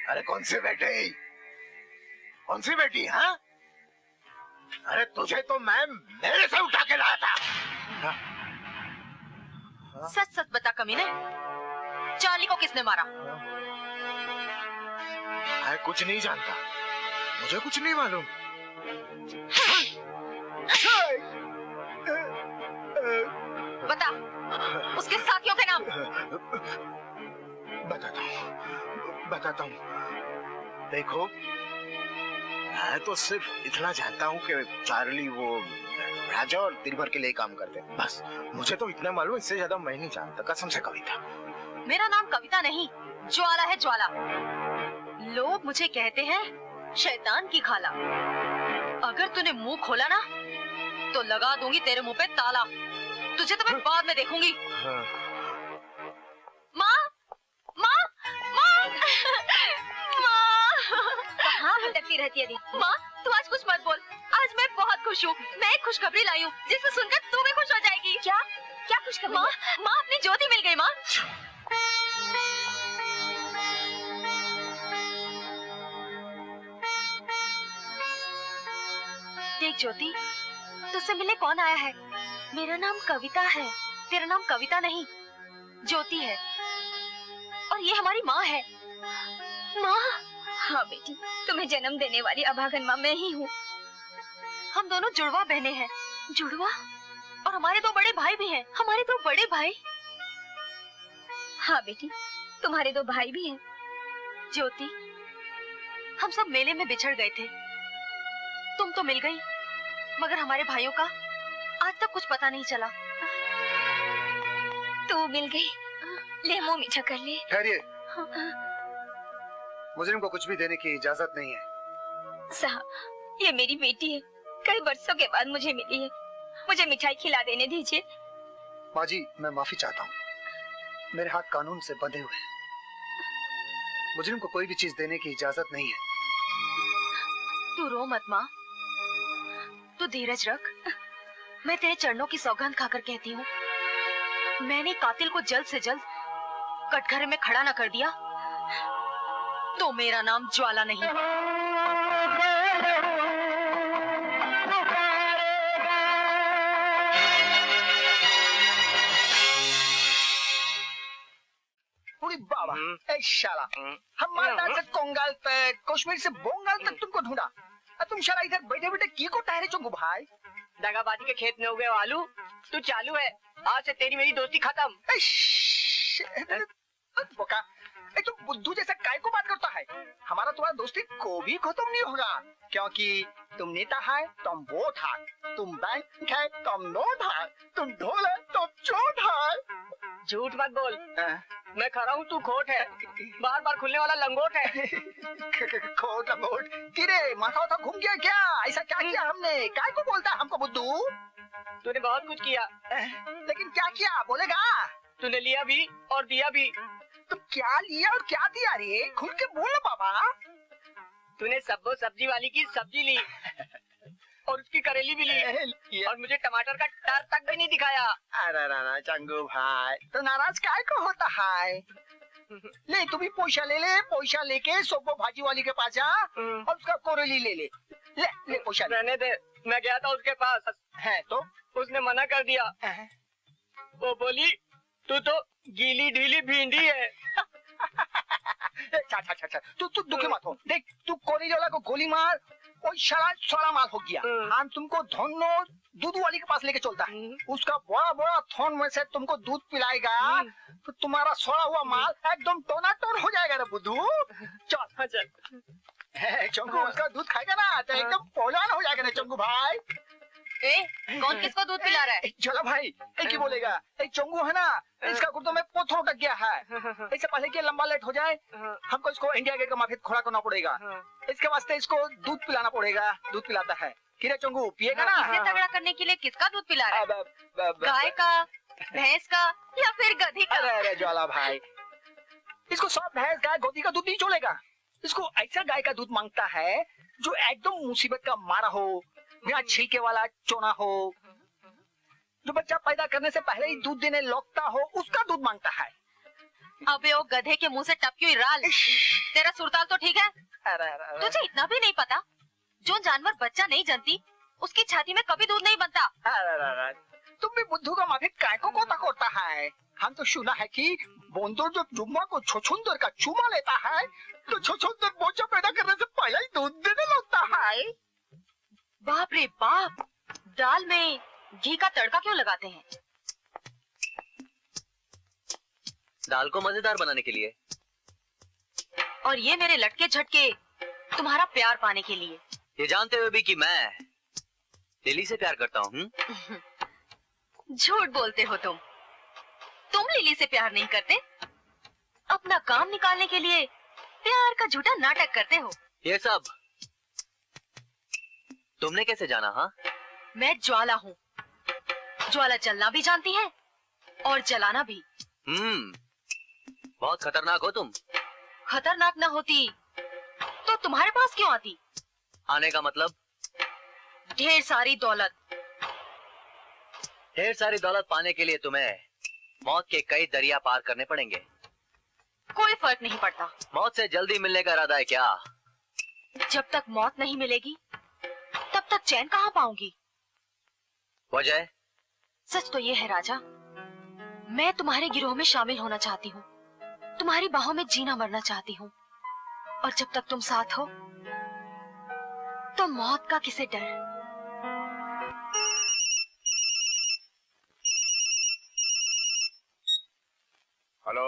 अरे कौन सी बेटी? कौन सी बेटी? हाँ, अरे तुझे तो मैं मेरे से उठा के लाया था। सच सच बता कमीने, चार्ली को किसने मारा? मैं कुछ नहीं जानता, मुझे कुछ नहीं मालूम। बता उसके साथियों के नाम। बताता हूँ। बताता हूँ। देखो, मैं तो सिर्फ इतना जानता हूँ कि चार्ली वो राजा और दिलबर के लिए काम करते हैं, बस मुझे तो इतना मालूम, इससे ज्यादा मैं नहीं जानता, कसम से कविता। मेरा नाम कविता नहीं, ज्वाला है, ज्वाला। लोग मुझे कहते हैं शैतान की खाला। अगर तूने मुंह खोला ना तो लगा दूंगी तेरे मुंह पे ताला। तुझे तो मैं बाद में देखूंगी। हाँ। माँ, माँ, माँ, माँ। कहाँ भटकती रहती है? माँ, तू आज कुछ मत बोल। आज मैं बहुत खुश हूँ। मैं एक खुशखबरी लाई हूँ जिसे सुनकर तू भी खुश हो जाएगी। क्या? क्या खुशखबरी? माँ, माँ अपनी ज्योति मिल गई। माँ, देख ज्योति, तुझसे मिलने कौन आया है? मेरा नाम कविता है। तेरा नाम कविता नहीं, ज्योति है। और ये हमारी माँ है। माँ? हाँ बेटी, तुम्हें जन्म देने वाली अभागन माँ मैं ही हूँ। हम दोनों जुड़वा बहने हैं। जुड़वा? और हमारे दो बड़े भाई भी हैं। हमारे दो बड़े भाई? हाँ बेटी, तुम्हारे दो भाई भी हैं। ज्योति, हम सब मेले में बिछड़ गए थे। तुम तो मिल गई, मगर हमारे भाइयों का आज तक कुछ पता नहीं चला। तू मिल गई, ले मुंह मीठा कर ले। ठहरिए, मुजरिम को कुछ भी देने की इजाजत नहीं है। साहब, ये मेरी बेटी है, कई बरसों के बाद मुझे मिली है, मुझे मिठाई खिला देने दीजिए। माँ जी, मैं माफी चाहता हूँ, मेरे हाथ कानून से बंधे हुए हैं। मुजरिम को कोई भी चीज देने की इजाजत नहीं है। तू रो मत माँ, तू धीरज रख। मैं तेरे चरणों की सौगंध खाकर कहती हूँ, मैंने कातिल को जल्द से जल्द कटघरे में खड़ा न कर दिया तो मेरा नाम ज्वाला नहीं। बाबा, ए शाला, हम मालदा से कोंगल तक, कश्मीर से बोंगल तक तुमको ढूंढा। तुम शाला इधर बैठे बैठे की को टहरे चुंगू भाई? दगाबाजी के खेत में हो गए हो आलू। तू चालू है, आज से तेरी मेरी दोस्ती खत्म। बोका, तुम बुद्धू जैसा काय को बात करता है? हमारा तुम्हारा दोस्ती को भी खत्म नहीं होगा, क्योंकि तुम नेता है तो हम वोट है, तुम बैंक है तो हम नोट है, तुम ढोल है तो चोट है। झूठ मत बोल, मैं खरा हूँ, तू खोट है, बार बार खुलने वाला लंगोट है। खोट लंगोट किरे, माथा वाथा घूम गया क्या? ऐसा क्या किया हमने? काय को बोलता है हमको बुद्धू? तूने बहुत कुछ किया, लेकिन क्या किया बोलेगा? तूने लिया भी और दिया भी। तो क्या लिया और क्या दिया रे? खुल के बोल बाबा। तूने सब्बो सब्जी वाली की सब्जी ली और उसकी करेली भी ली और मुझे टमाटर का टर तक भी नहीं दिखाया। अरे ना चंगू भाई, तो नाराज काय को होता है? ले तू भी पैसा ले ले, पैसा लेके सोबो भाजी वाली के पास जा और उसका करेली ले ले। ले ले पैसा रहने दे, मैं गया था उसके पास है तो उसने मना कर दिया। वो बोली तू तो गीली ढीली भिंडी है। तू दुखी मत हो, देख तू करेली वाला को गोली मार, कोई सारा माल हो गया। हम तुमको धोनो दूध वाली के पास लेके चलता है, उसका बड़ा बड़ा थोन में से तुमको दूध पिलाएगा तो तुम्हारा सोड़ा हुआ माल एकदम टोनाटोन हो जाएगा रे बुद्धू। चल चल चंगू, उसका दूध खाएगा ना तो एकदम पौलान हो जाएगा रे चंगू भाई। कौन किसको दूध पिला रहा है? चलो भाई, एक ही बोलेगा। एक चंगू है ना, इसका गुर्दों में पत्थर अटक गया है, इससे पहले कि लंबा लेट हो जाए हमको इसको इंडिया गेट का माफिया खड़ा करना पड़ेगा। इसके वास्ते इसको दूध पिलाना पड़ेगा। दूध पिलाता है किरे चंगू, पिएगा ना? इसे तगड़ा करने के लिए किसका दूध पिला रहा है? गाय का, भैंस का या फिर गधी का? अरे ज्वाला भाई, इसको सब भैंस गाय गधी का दूध नहीं चलेगा। इसको ऐसा गाय का दूध मांगता है जो एकदम मुसीबत का मारा हो, बिना छिलके वाला चोना हो, जो बच्चा पैदा करने से पहले ही दूध देने लगता हो, उसका दूध मांगता है। अबे वो गधे के मुंह से टपकी हुई राल, तेरा सुरताल तो ठीक है? तुझे इतना भी नहीं पता, जो जानवर बच्चा नहीं जनती उसकी छाती में कभी दूध नहीं बनता। तुम भी बुद्धू का माफी काय को कोता करता है? हम तो सुना है कि बोंदर जो जुम्मा को छुछुंदर का चूमा लेता है तो छुछुंदर बच्चा पैदा करने से पहले ही दूध देने लगता है। बाप रे बाप, दाल में घी का तड़का क्यों लगाते हैं? दाल को मजेदार बनाने के लिए। और ये मेरे लटके झटके तुम्हारा प्यार पाने के लिए। ये जानते हुए भी कि मैं लिली से प्यार करता हूँ। झूठ बोलते हो तुम लिली से प्यार नहीं करते, अपना काम निकालने के लिए प्यार का झूठा नाटक करते हो। ये सब तुमने कैसे जाना? हाँ, मैं ज्वाला हूँ, ज्वाला जलना भी जानती है और जलाना भी। बहुत खतरनाक हो तुम। खतरनाक ना होती तो तुम्हारे पास क्यों आती? आने का मतलब? ढेर सारी दौलत। ढेर सारी दौलत पाने के लिए तुम्हें मौत के कई दरिया पार करने पड़ेंगे। कोई फर्क नहीं पड़ता। मौत से जल्दी मिलने का इरादा है क्या? जब तक मौत नहीं मिलेगी तब तक चैन कहाँ पाऊंगी? वजह? सच तो ये है राजा, मैं तुम्हारे गिरोह में शामिल होना चाहती हूँ, तुम्हारी बाहों में जीना मरना चाहती हूँ, और जब तक तुम साथ हो तो मौत का किसे डर। हेलो,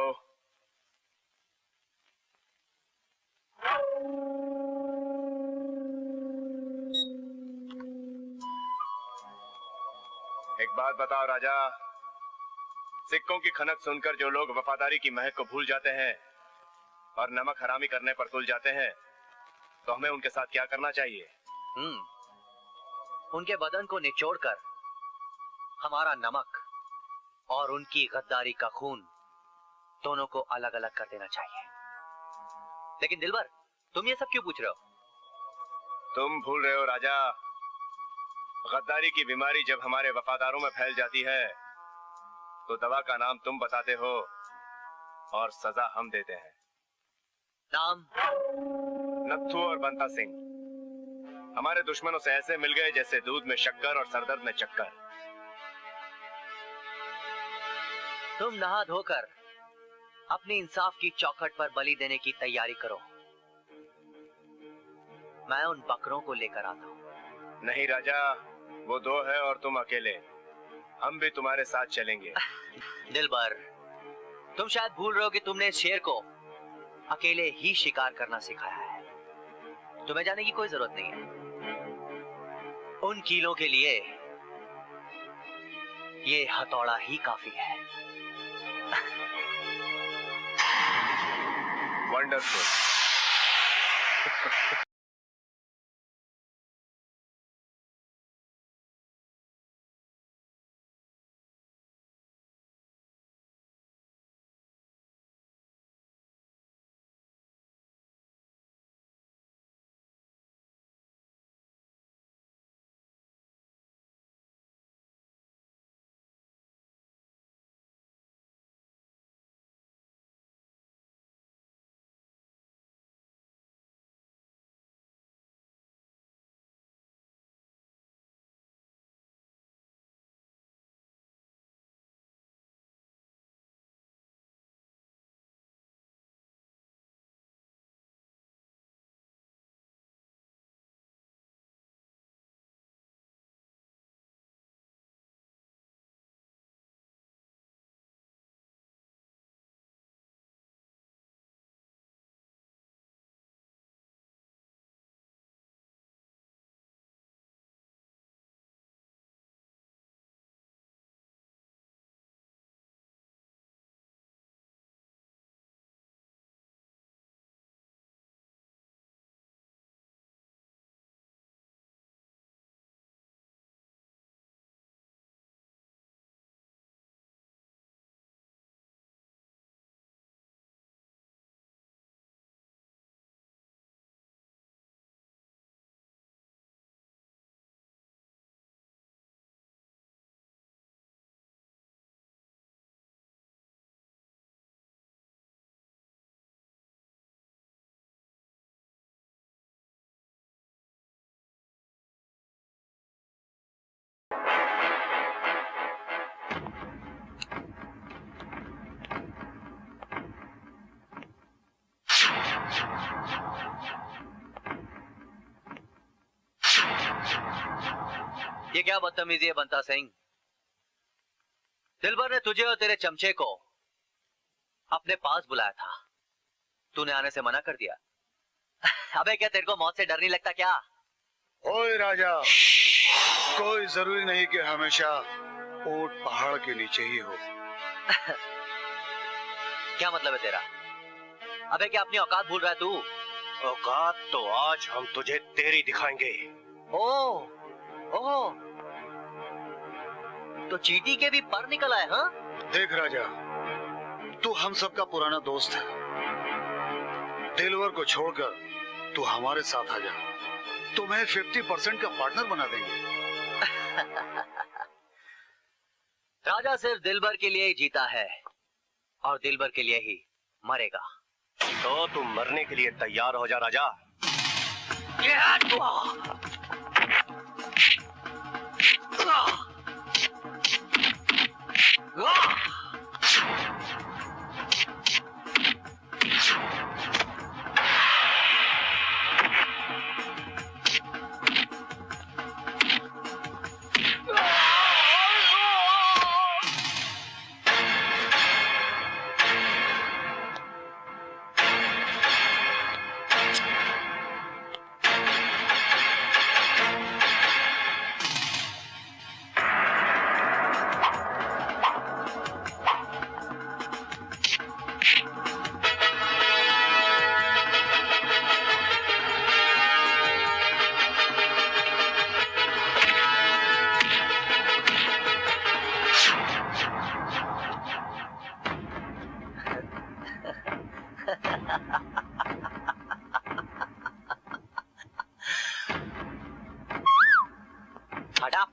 एक बात बताओ राजा, सिक्कों की खनक सुनकर जो लोग वफादारी की महक को भूल जाते हैं और नमक हरामी करने पर तुल जाते हैं, तो हमें उनके साथ क्या करना चाहिए? उनके बदन को निचोड़कर हमारा नमक और उनकी गद्दारी का खून दोनों को अलग अलग कर देना चाहिए। लेकिन दिलबर, तुम ये सब क्यों पूछ रहे हो? तुम भूल रहे हो राजा, गद्दारी की बीमारी जब हमारे वफादारों में फैल जाती है तो दवा का नाम तुम बताते हो और सजा हम देते हैं। नाम? नत्थू और बंता सिंह हमारे दुश्मनों से ऐसे मिल गए जैसे दूध में शक्कर और सरदर्द में चक्कर। तुम नहा धोकर अपनी इंसाफ की चौखट पर बलि देने की तैयारी करो, मैं उन बकरों को लेकर आता हूँ। नहीं राजा, वो दो है और तुम अकेले, हम भी तुम्हारे साथ चलेंगे। दिलबर, तुम शायद भूल रहे हो कि तुमने शेर को अकेले ही शिकार करना सिखाया है। तुम्हें जाने की कोई जरूरत नहीं है। उन कीलों के लिए ये हथौड़ा ही काफी है। वंडरफुल। ये क्या बदतमीजी है बंता सिंह? दिलबर ने तुझे और तेरे चमचे को अपने पास बुलाया था, तूने आने से मना कर दिया। अबे क्या तेरे को मौत से डर नहीं लगता क्या? ओए राजा, कोई जरूरी नहीं कि हमेशा ऊंट पहाड़ के नीचे ही हो। क्या मतलब है तेरा? अबे क्या अपनी औकात भूल रहा है तू? औकात तो आज हम तुझे तेरी दिखाएंगे। ओह, तो चींटी के भी पर निकल आए हाँ? देख राजा, तू हम सबका पुराना दोस्त है। दिलवर को छोड़कर तू हमारे साथ आ जा, तुम्हें 50% का पार्टनर बना देंगे। राजा सिर्फ दिलबर के लिए ही जीता है और दिलबर के लिए ही मरेगा। तो तुम मरने के लिए तैयार हो जा राजा। हटा।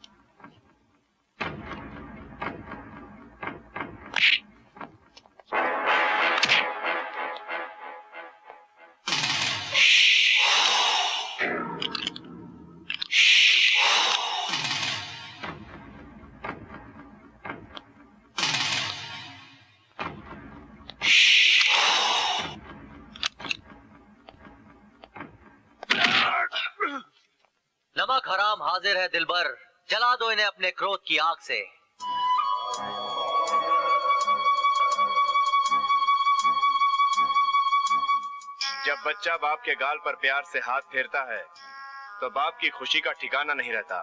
नमक हराम हाजिर है दिलबर, जला दो इन्हें अपने क्रोध की आग से। जब बच्चा बाप के गाल पर प्यार से हाथ फेरता है तो बाप की खुशी का ठिकाना नहीं रहता,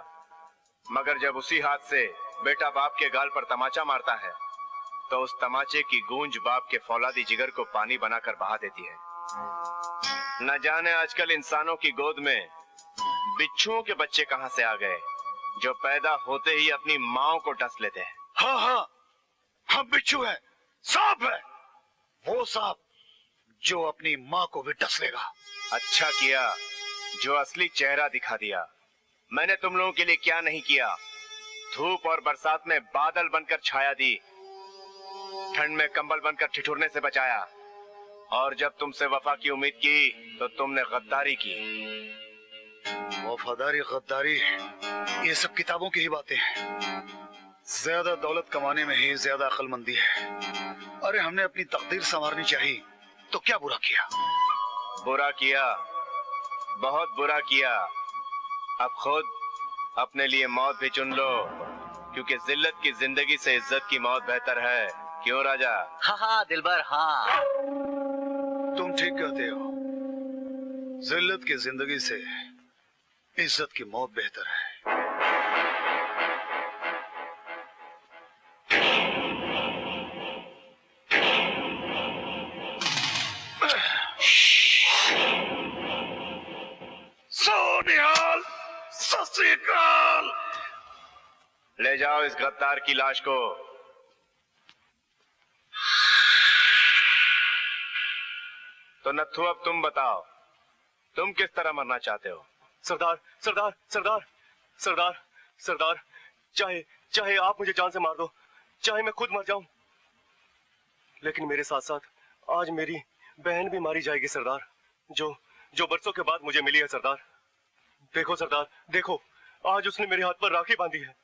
मगर जब उसी हाथ से बेटा बाप के गाल पर तमाचा मारता है तो उस तमाचे की गूंज बाप के फौलादी जिगर को पानी बनाकर बहा देती है। न जाने आजकल इंसानों की गोद में बिच्छुओं के बच्चे कहां से आ गए जो पैदा होते ही अपनी माँ को डस लेते हैं। हाँ हाँ, हम बिच्छू है, सांप है, वो सांप जो अपनी माँ को भी डस लेगा। अच्छा किया जो असली चेहरा दिखा दिया। मैंने तुम लोगों के लिए क्या नहीं किया। धूप और बरसात में बादल बनकर छाया दी, ठंड में कंबल बनकर ठिठुरने से बचाया, और जब तुमसे वफा की उम्मीद की तो तुमने गद्दारी की। वफादारी गद्दारी ये सब किताबों की ही बातें हैं। ज्यादा दौलत कमाने में ही ज्यादा अक्लमंदी है। अरे हमने अपनी तकदीर संवारनी चाहिए तो क्या बुरा किया? बुरा किया, बहुत बुरा किया। अब खुद अपने लिए मौत भी चुन लो, क्योंकि जिल्लत की जिंदगी से इज्जत की मौत बेहतर है। क्यों राजा? हाँ हाँ दिलबर हाँ। तुम ठीक कहते हो, जिल्लत की जिंदगी से इज्जत की मौत बेहतर है। सोनिहाल, सत श्री अकाल। ले जाओ इस गद्दार की लाश को। तो नत्थु अब तुम बताओ, तुम किस तरह मरना चाहते हो? सरदार सरदार सरदार सरदार सरदार, चाहे चाहे आप मुझे जान से मार दो, चाहे मैं खुद मर जाऊं, लेकिन मेरे साथ साथ आज मेरी बहन भी मारी जाएगी सरदार, जो बरसों के बाद मुझे मिली है सरदार। देखो सरदार, देखो आज उसने मेरे हाथ पर राखी बांधी है।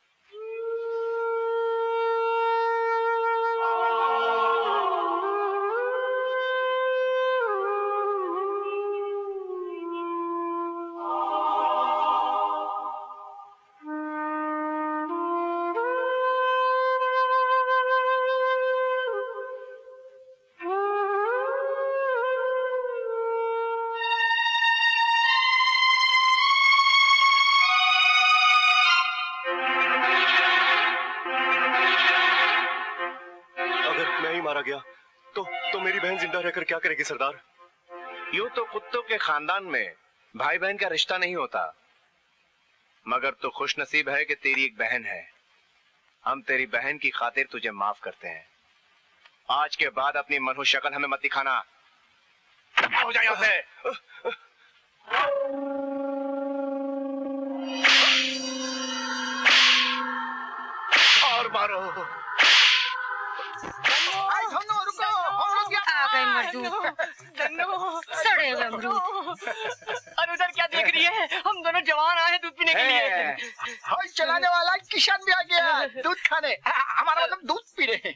ही मारा गया तो मेरी बहन जिंदा रहकर क्या करेगी सरदार? यूं तो कुत्तों के खानदान में भाई बहन का रिश्ता नहीं होता, मगर तू खुशनसीब है कि तेरी एक बहन है। हम तेरी बहन की खातिर तुझे माफ करते हैं। आज के बाद अपनी मनहूस शक्ल हमें मत दिखाना। हो जा यहाँ से। और मारो। आ गए मजदूर। सड़े हुए अमरूद। अरे उधर क्या देख रही है? हम दोनों जवान आए हैं दूध पीने के लिए। हौज चलाने वाला किशन भी आ गया दूध खाने। हमारा मतलब दूध पी रहे हैं।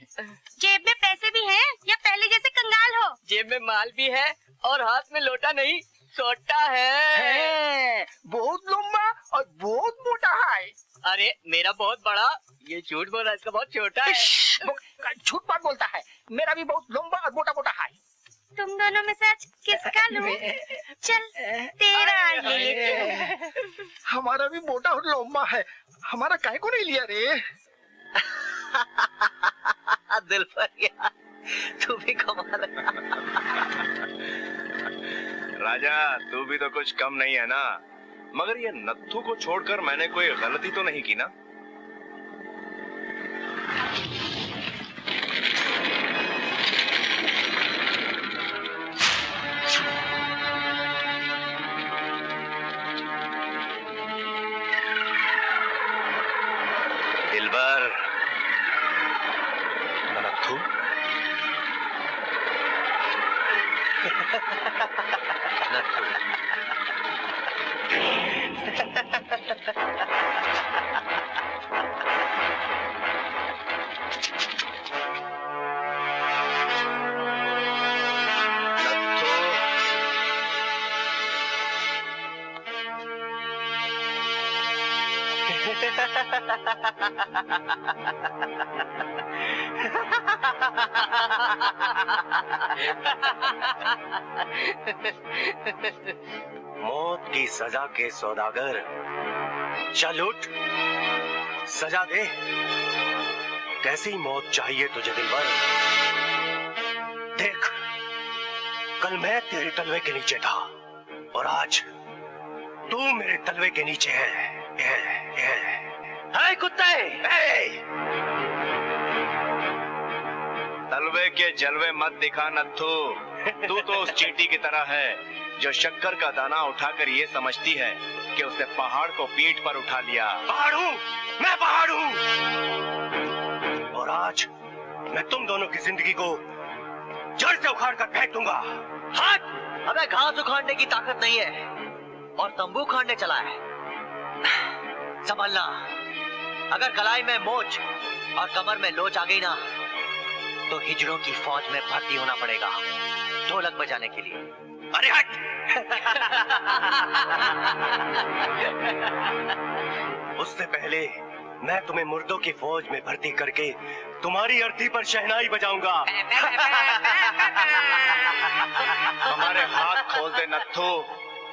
जेब में पैसे भी हैं या पहले जैसे कंगाल हो? जेब में माल भी है और हाथ में लोटा नहीं सोटा है। बहुत लंबा और बहुत मोटा है। अरे मेरा बहुत बड़ा, ये झूठ बोल रहा है, इसका बहुत छोटा है। झूठ बात बोलता है। मेरा भी बहुत लंबा और मोटा मोटा है। तुम दोनों में से आज किसका लूं? चल तेरा ये। हमारा भी मोटा और लंबा है। हमारा काहे को नहीं लिया रे? दिल पर यार, तू भी कमाल है। राजा तू भी तो कुछ कम नहीं है ना, मगर ये नत्थू को छोड़कर मैंने कोई गलती तो नहीं की ना? दिलबर, नत्थू। मौत की सजा के सौदागर, चल उठ, सजा दे। कैसी मौत चाहिए तुझे दिलबर? देख, कल मैं तेरे तलवे के नीचे था और आज तू मेरे तलवे के नीचे है। हाय कुत्ते! तलवे के जलवे मत दिखा नत्थू। तू तो उस चींटी की तरह है जो शक्कर का दाना उठाकर ये समझती है कि उसने पहाड़ को पीठ पर उठा लिया। पहाड़ हूँ, मैं पहाड़ हूँ, और आज मैं तुम दोनों की जिंदगी को जड़ से उखाड़ कर फेंक दूंगा। हट! अबे घास उखाड़ने की ताकत नहीं है और तंबू उखाड़ने चला है। संभलना, अगर कलाई में मोच और कमर में लोच आ गई ना तो हिजड़ों की फौज में भर्ती होना पड़ेगा ढोलक बजाने के लिए। अरे हट! उससे पहले मैं तुम्हें मुर्दों की फौज में भर्ती करके तुम्हारी अर्थी पर शहनाई बजाऊंगा। हमारे हाथ खोल दे नत्थू,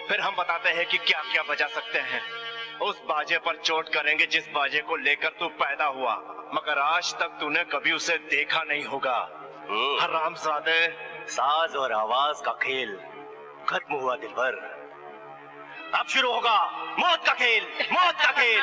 फिर हम बताते हैं कि क्या क्या बजा सकते हैं। उस बाजे पर चोट करेंगे जिस बाजे को लेकर तू पैदा हुआ, मगर आज तक तूने कभी उसे देखा नहीं होगा। हरामजादे, साज और आवाज का खेल खत्म हुआ दिलबर। अब शुरू होगा मौत का खेल, मौत का खेल।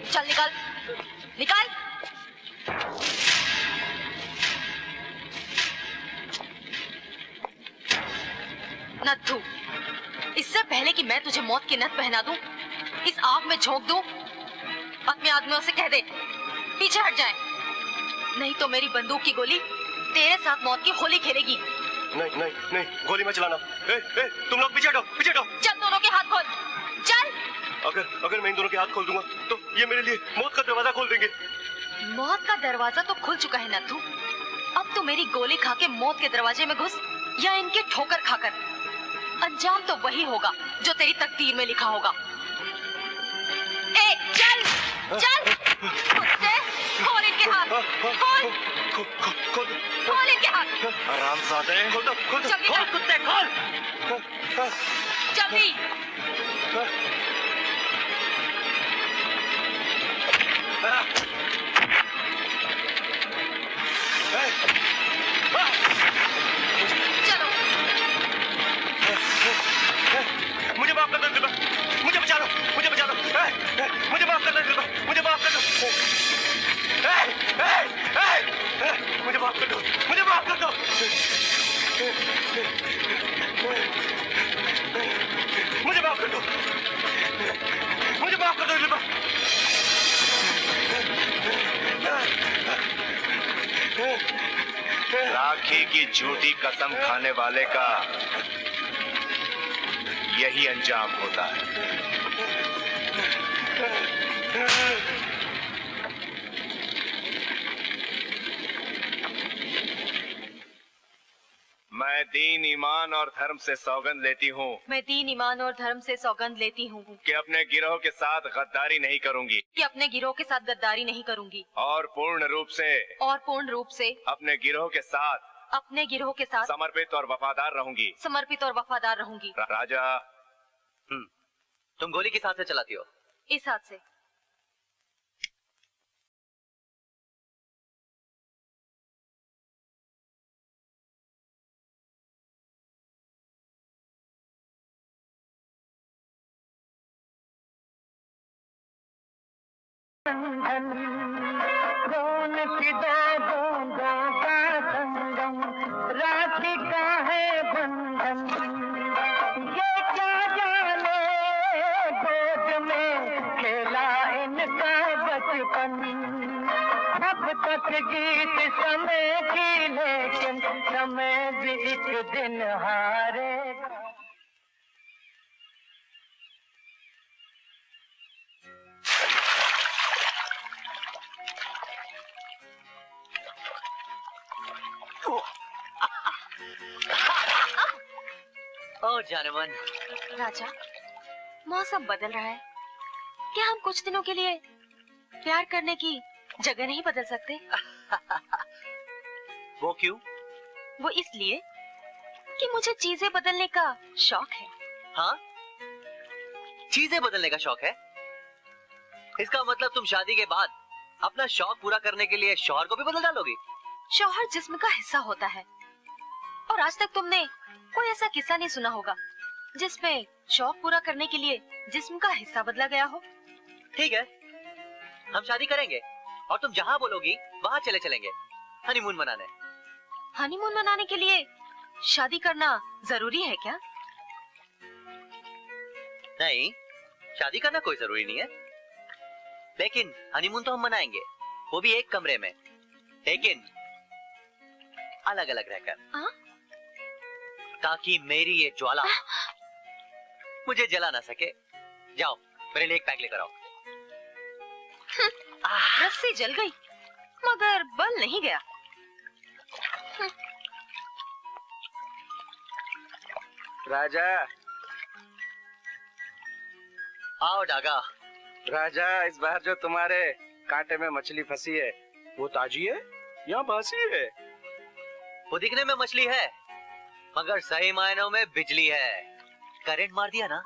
चल निकल निकल। नत्थू, इससे पहले कि मैं तुझे मौत की नथ पहना दूं, इस आग में झोंक दूं, अपने आदमियों से कह दे पीछे हट जाए, नहीं तो मेरी बंदूक की गोली तेरे साथ मौत की होली खेलेगी। नहीं नहीं नहीं, गोली मत चलाना। तुम लोग पीछे हटो, पीछे हटो। चल दोनों के हाथ खोल, चल। अगर मैं इन दोनों के हाथ खोल दूंगा तो ये मेरे लिए मौत का दरवाजा खोल देंगे। मौत का दरवाजा तो खुल चुका है नत्थू, अब तो मेरी गोली खा के मौत के दरवाजे में घुस या इनके ठोकर खाकर, अंजाम तो वही होगा जो तेरी तकदीर में लिखा होगा। ए चल चल, कुत्ते खोल इनके हाथ, खोल खोल इनके हाथ। हरामजादे, खोल दो, जल्दी खोल कुत्ते, खोल जल्दी। चलो। मुझे माफ कर दो दिलबर, मुझे बचा लो, मुझे बचा लो, मुझे माफ कर दो दिलबर, मुझे माफ कर दो, मुझे माफ कर दो, मुझे माफ कर दो, मुझे माफ कर दो, मुझे माफ कर दो दिलबर। राखी की झूठी कसम खाने वाले का यही अंजाम होता है। मैं दीन, ईमान और धर्म से सौगंध लेती हूँ, मैं दीन, ईमान और धर्म से सौगंध लेती हूँ कि अपने गिरोह के साथ गद्दारी नहीं करूंगी, कि अपने गिरोह के साथ गद्दारी नहीं करूंगी, और पूर्ण रूप से अपने गिरोह के साथ समर्पित और वफादार रहूंगी। राजा, तुम गोली किस हाथ से चलाती हो? इस हाथ से। कौन फिदा बूंदों का संगम, राखी का है बंधन, ये क्या जाने गोद में खेला इनका बचपन। अब तक जीत समय की, लेकिन समय भी एक दिन हारेगा। ओ जानमन। राजा, मौसम बदल रहा है, क्या हम कुछ दिनों के लिए प्यार करने की जगह नहीं बदल सकते? वो क्यों? वो इसलिए कि मुझे चीजें बदलने का शौक है। हाँ, चीजें बदलने का शौक है? इसका मतलब तुम शादी के बाद अपना शौक पूरा करने के लिए शौहर को भी बदल डालोगी? शौहर जिस्म का हिस्सा होता है, और आज तक तुमने कोई ऐसा किस्सा नहीं सुना होगा जिसमें शौक पूरा करने के लिए जिस्म का हिस्सा बदला गया हो। ठीक है, हम शादी करेंगे और तुम जहाँ बोलोगी वहाँ चले चलेंगे हनीमून मनाने। हनीमून मनाने के लिए शादी करना जरूरी है क्या? नहीं, शादी करना कोई जरूरी नहीं है, लेकिन हनीमून तो हम मनाएंगे, वो भी एक कमरे में, लेकिन अलग अलग रहकर, ताकि मेरी ये ज्वाला मुझे जला ना सके। जाओ, मेरे लिए एक पैक लेकर आओ। रस्सी जल गई मगर बल नहीं गया। राजा, आओ डागा। राजा, इस बार जो तुम्हारे कांटे में मछली फंसी है वो ताजी है या बासी है? वो दिखने में मछली है मगर सही मायनों में बिजली है। करंट मार दिया ना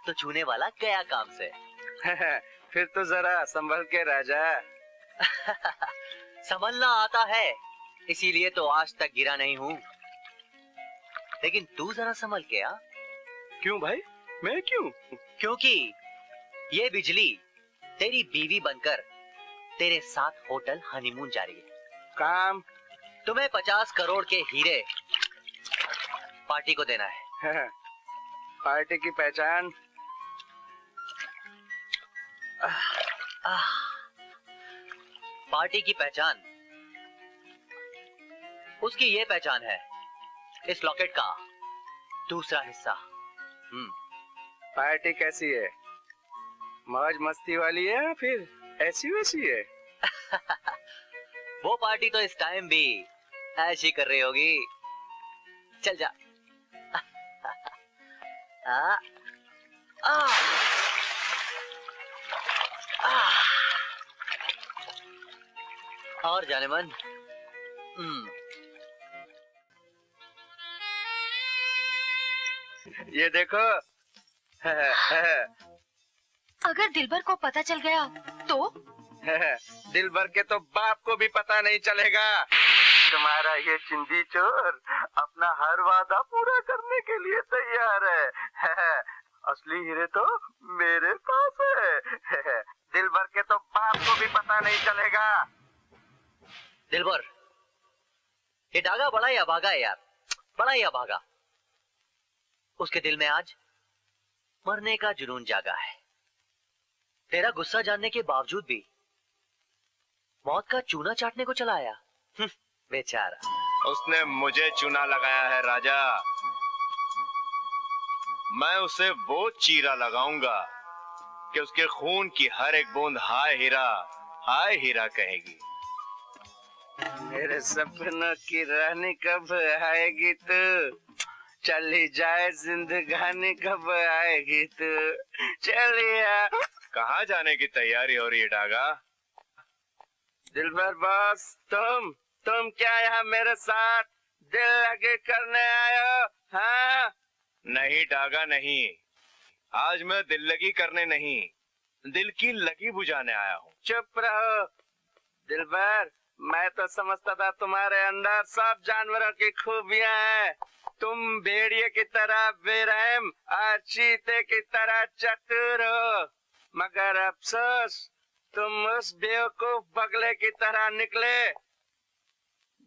तो छूने वाला गया काम से। फिर तो जरा संभल के राजा। संभलना आता है, इसीलिए तो आज तक गिरा नहीं हूँ। लेकिन तू जरा संभल के आ। क्यों भाई? मैं क्यों? क्योंकि ये बिजली तेरी बीवी बनकर तेरे साथ होटल हनीमून जा रही है। काम? तुम्हें 50 करोड़ के हीरे पार्टी को देना है। पार्टी की पहचान? पार्टी की पहचान उसकी ये पहचान है, इस लॉकेट का दूसरा हिस्सा। पार्टी कैसी है? मौज मस्ती वाली है या फिर ऐसी वैसी है? वो पार्टी तो इस टाइम भी ऐसी कर रही होगी। चल जा। और जाने मन। ये देखो। अगर दिलबर को पता चल गया तो? दिलबर के तो बाप को भी पता नहीं चलेगा। तुम्हारा ये चिंदी चोर अपना हर वादा पूरा करने के लिए तैयार है। असली हीरे तो मेरे पास है। दिलबर के तो बाप को भी पता नहीं चलेगा। दिलबर, ये डागा बड़ा ही अभागा है यार, बड़ा ही अभागा। उसके दिल में आज मरने का जुनून जागा है। तेरा गुस्सा जानने के बावजूद भी मौत का चूना चाटने को चला आया। बेचारा। उसने मुझे चूना लगाया है राजा। मैं उसे वो चीरा लगाऊंगा कि उसके खून की हर एक बूंद हाय हीरा कहेगी। मेरे सपनों की रानी कब आएगी तू? चली जाए जिंदगानी कब आएगी तू? चलिए। कहाँ जाने की तैयारी हो रही है डागा? दिलबर बॉस, तुम क्या यहाँ मेरे साथ दिल लगे करने आए हो? हाँ? नहीं डागा नहीं, आज मैं दिल लगी करने नहीं, दिल की लगी बुझाने आया हूँ। चुप रहो दिलबर, मैं तो समझता था तुम्हारे अंदर सब जानवरों की खूबियां हैं। तुम भेड़िए की तरह बेरहम और चीते की तरह चतुर हो, मगर अफसोस तुम उस बेवकूफ बगले की तरह निकले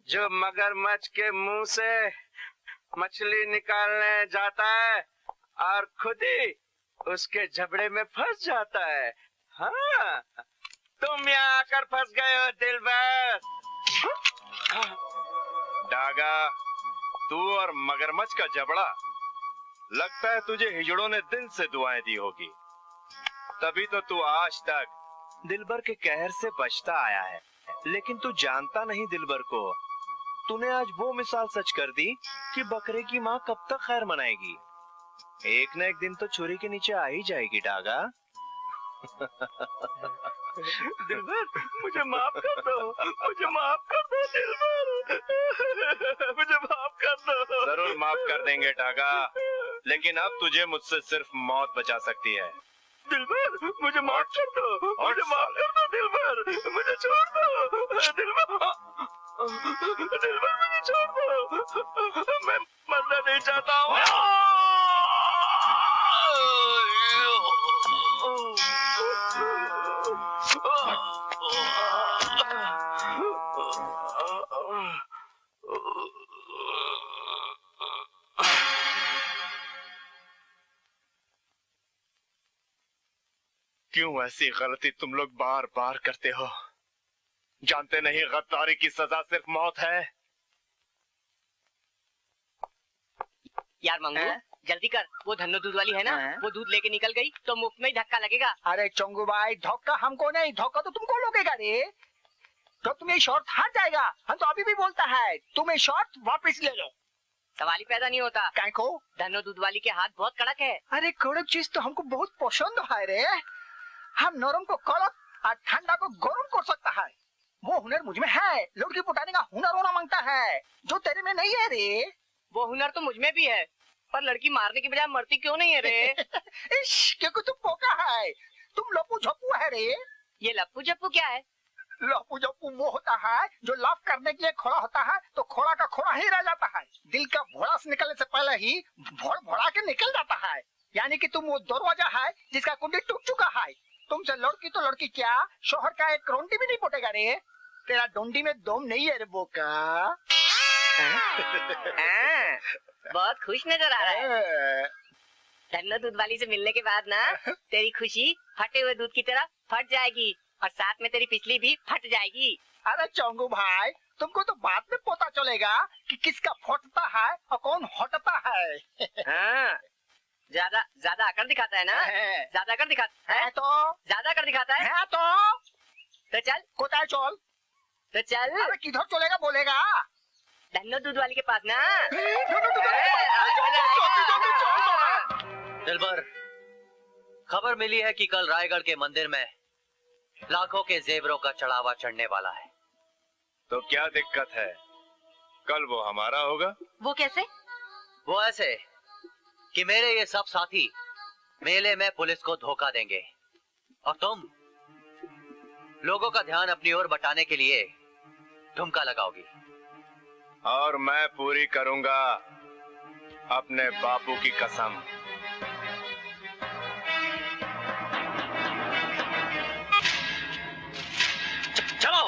जो मगरमच्छ के मुंह से मछली निकालने जाता है और खुद ही उसके जबड़े में फंस जाता है। हाँ, तुम यहाँ आकर फंस गए हो दिलबर। डागा, तू और मगरमच्छ का जबड़ा, लगता है तुझे हिजड़ों ने दिल से दुआएं दी होगी, तभी तो तू आज तक दिलबर के कहर से बचता आया है। लेकिन तू जानता नहीं दिलबर को, तूने आज वो मिसाल सच कर दी कि बकरे की माँ कब तक खैर मनाएगी। एक न एक दिन तो छुरी के नीचे आ ही जाएगी डागा। दिलबर, मुझे माफ कर दो, मुझे माफ कर दो दिलबर, मुझे माफ कर दो। जरूर माफ कर देंगे डागा, लेकिन अब तुझे मुझसे सिर्फ मौत बचा सकती है। दिलबर, मुझे माफ कर दो, मुझे माफ कर दो दिलबर, मुझे छोड़ दो दिलबर, दिलबर मुझे छोड़ दो, मैं मरना नहीं चाहता हूँ। क्यों ऐसी गलती तुम लोग बार बार करते हो? जानते नहीं गद्दारी की सजा सिर्फ मौत है। यार मंगू, जल्दी कर, वो धन्नो दूध वाली है ना, वो दूध लेके निकल गई तो मुफ्त में ही धक्का लगेगा। अरे चंगू भाई, धक्का हमको नहीं, धक्का तो तुमको लगेगा रे। तो तुम्हें शॉर्ट हार जाएगा, हम तो अभी भी बोलता है तुम्हें शॉर्ट वापस ले लो। सवाल ही पैदा नहीं होता। क्या को? धन्नो दूध वाली के हाथ बहुत कड़क है। अरे कड़क चीज तो हमको बहुत पसंद है रे। हम नरम को कड़क और ठंडा को गरम कर सकता है। वो हुनर मुझ में है, लड़की पुटाने का हुनर होना मांगता है, जो तेरे में नहीं है रे। वो हुनर तो मुझ में भी है, पर लड़की मारने की बजाय मरती क्यों नहीं है रे? क्योंकि तुम पोका है, तुम लप्पू झप्पू है रे। ये लप्पू झप्पू क्या है? लपू जपू वो होता है जो लाभ करने के लिए खोड़ा होता है तो खोड़ा का खोड़ा ही रह जाता है। दिल का भोड़ा से निकलने से पहले ही भोड़ भोड़ा के निकल जाता है। यानी कि तुम वो दरवाजा है जिसका कुंडी टूट चुका है। तुमसे लड़की तो लड़की क्या, शोहर का एक रोंटी भी नहीं पोटेगा रे। तेरा डोंडी में दम नहीं है रे बोका। बहुत खुश नजर आ रहा है। धन्नो दूध वाली से मिलने के बाद ना तेरी खुशी फटे हुए दूध की तरह फट जाएगी और साथ में तेरी पिछली भी फट जाएगी। अरे चौंगू भाई, तुमको तो बाद में पता चलेगा कि किसका फटता है और कौन हटता है। हाँ, ज्यादा ज्यादा आकर दिखाता है ना, ज्यादा आकर दिखाता है तो ज्यादा आकर दिखाता है तो चल कोताय चल, तो चल। अरे किधर चलेगा बोलेगा? धन्नो दूध वाली के पास ना। दिलबर, खबर मिली है कि कल रायगढ़ के मंदिर में लाखों के जेवरों का चढ़ावा चढ़ने वाला है। तो क्या दिक्कत है, कल वो हमारा होगा। वो कैसे? वो ऐसे कि मेरे ये सब साथी मेले में पुलिस को धोखा देंगे और तुम लोगों का ध्यान अपनी ओर बटाने के लिए ठुमका लगाओगी। और मैं पूरी करूंगा अपने बापू की कसम। चलो।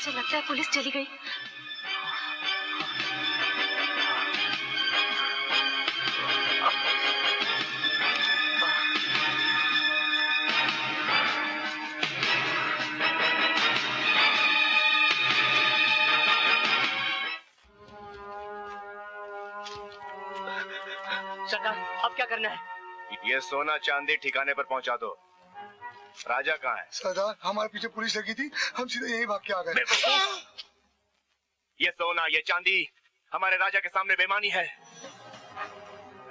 लगता है पुलिस चली गई। सरदार, अब क्या करना है? ये सोना चांदी ठिकाने पर पहुंचा दो। राजा कहाँ है? सरदार, हमारे पीछे पुलिस लगी थी, हम सीधे यहीं भाग के आ गए। ये सोना, ये चांदी हमारे राजा के सामने बेईमानी है।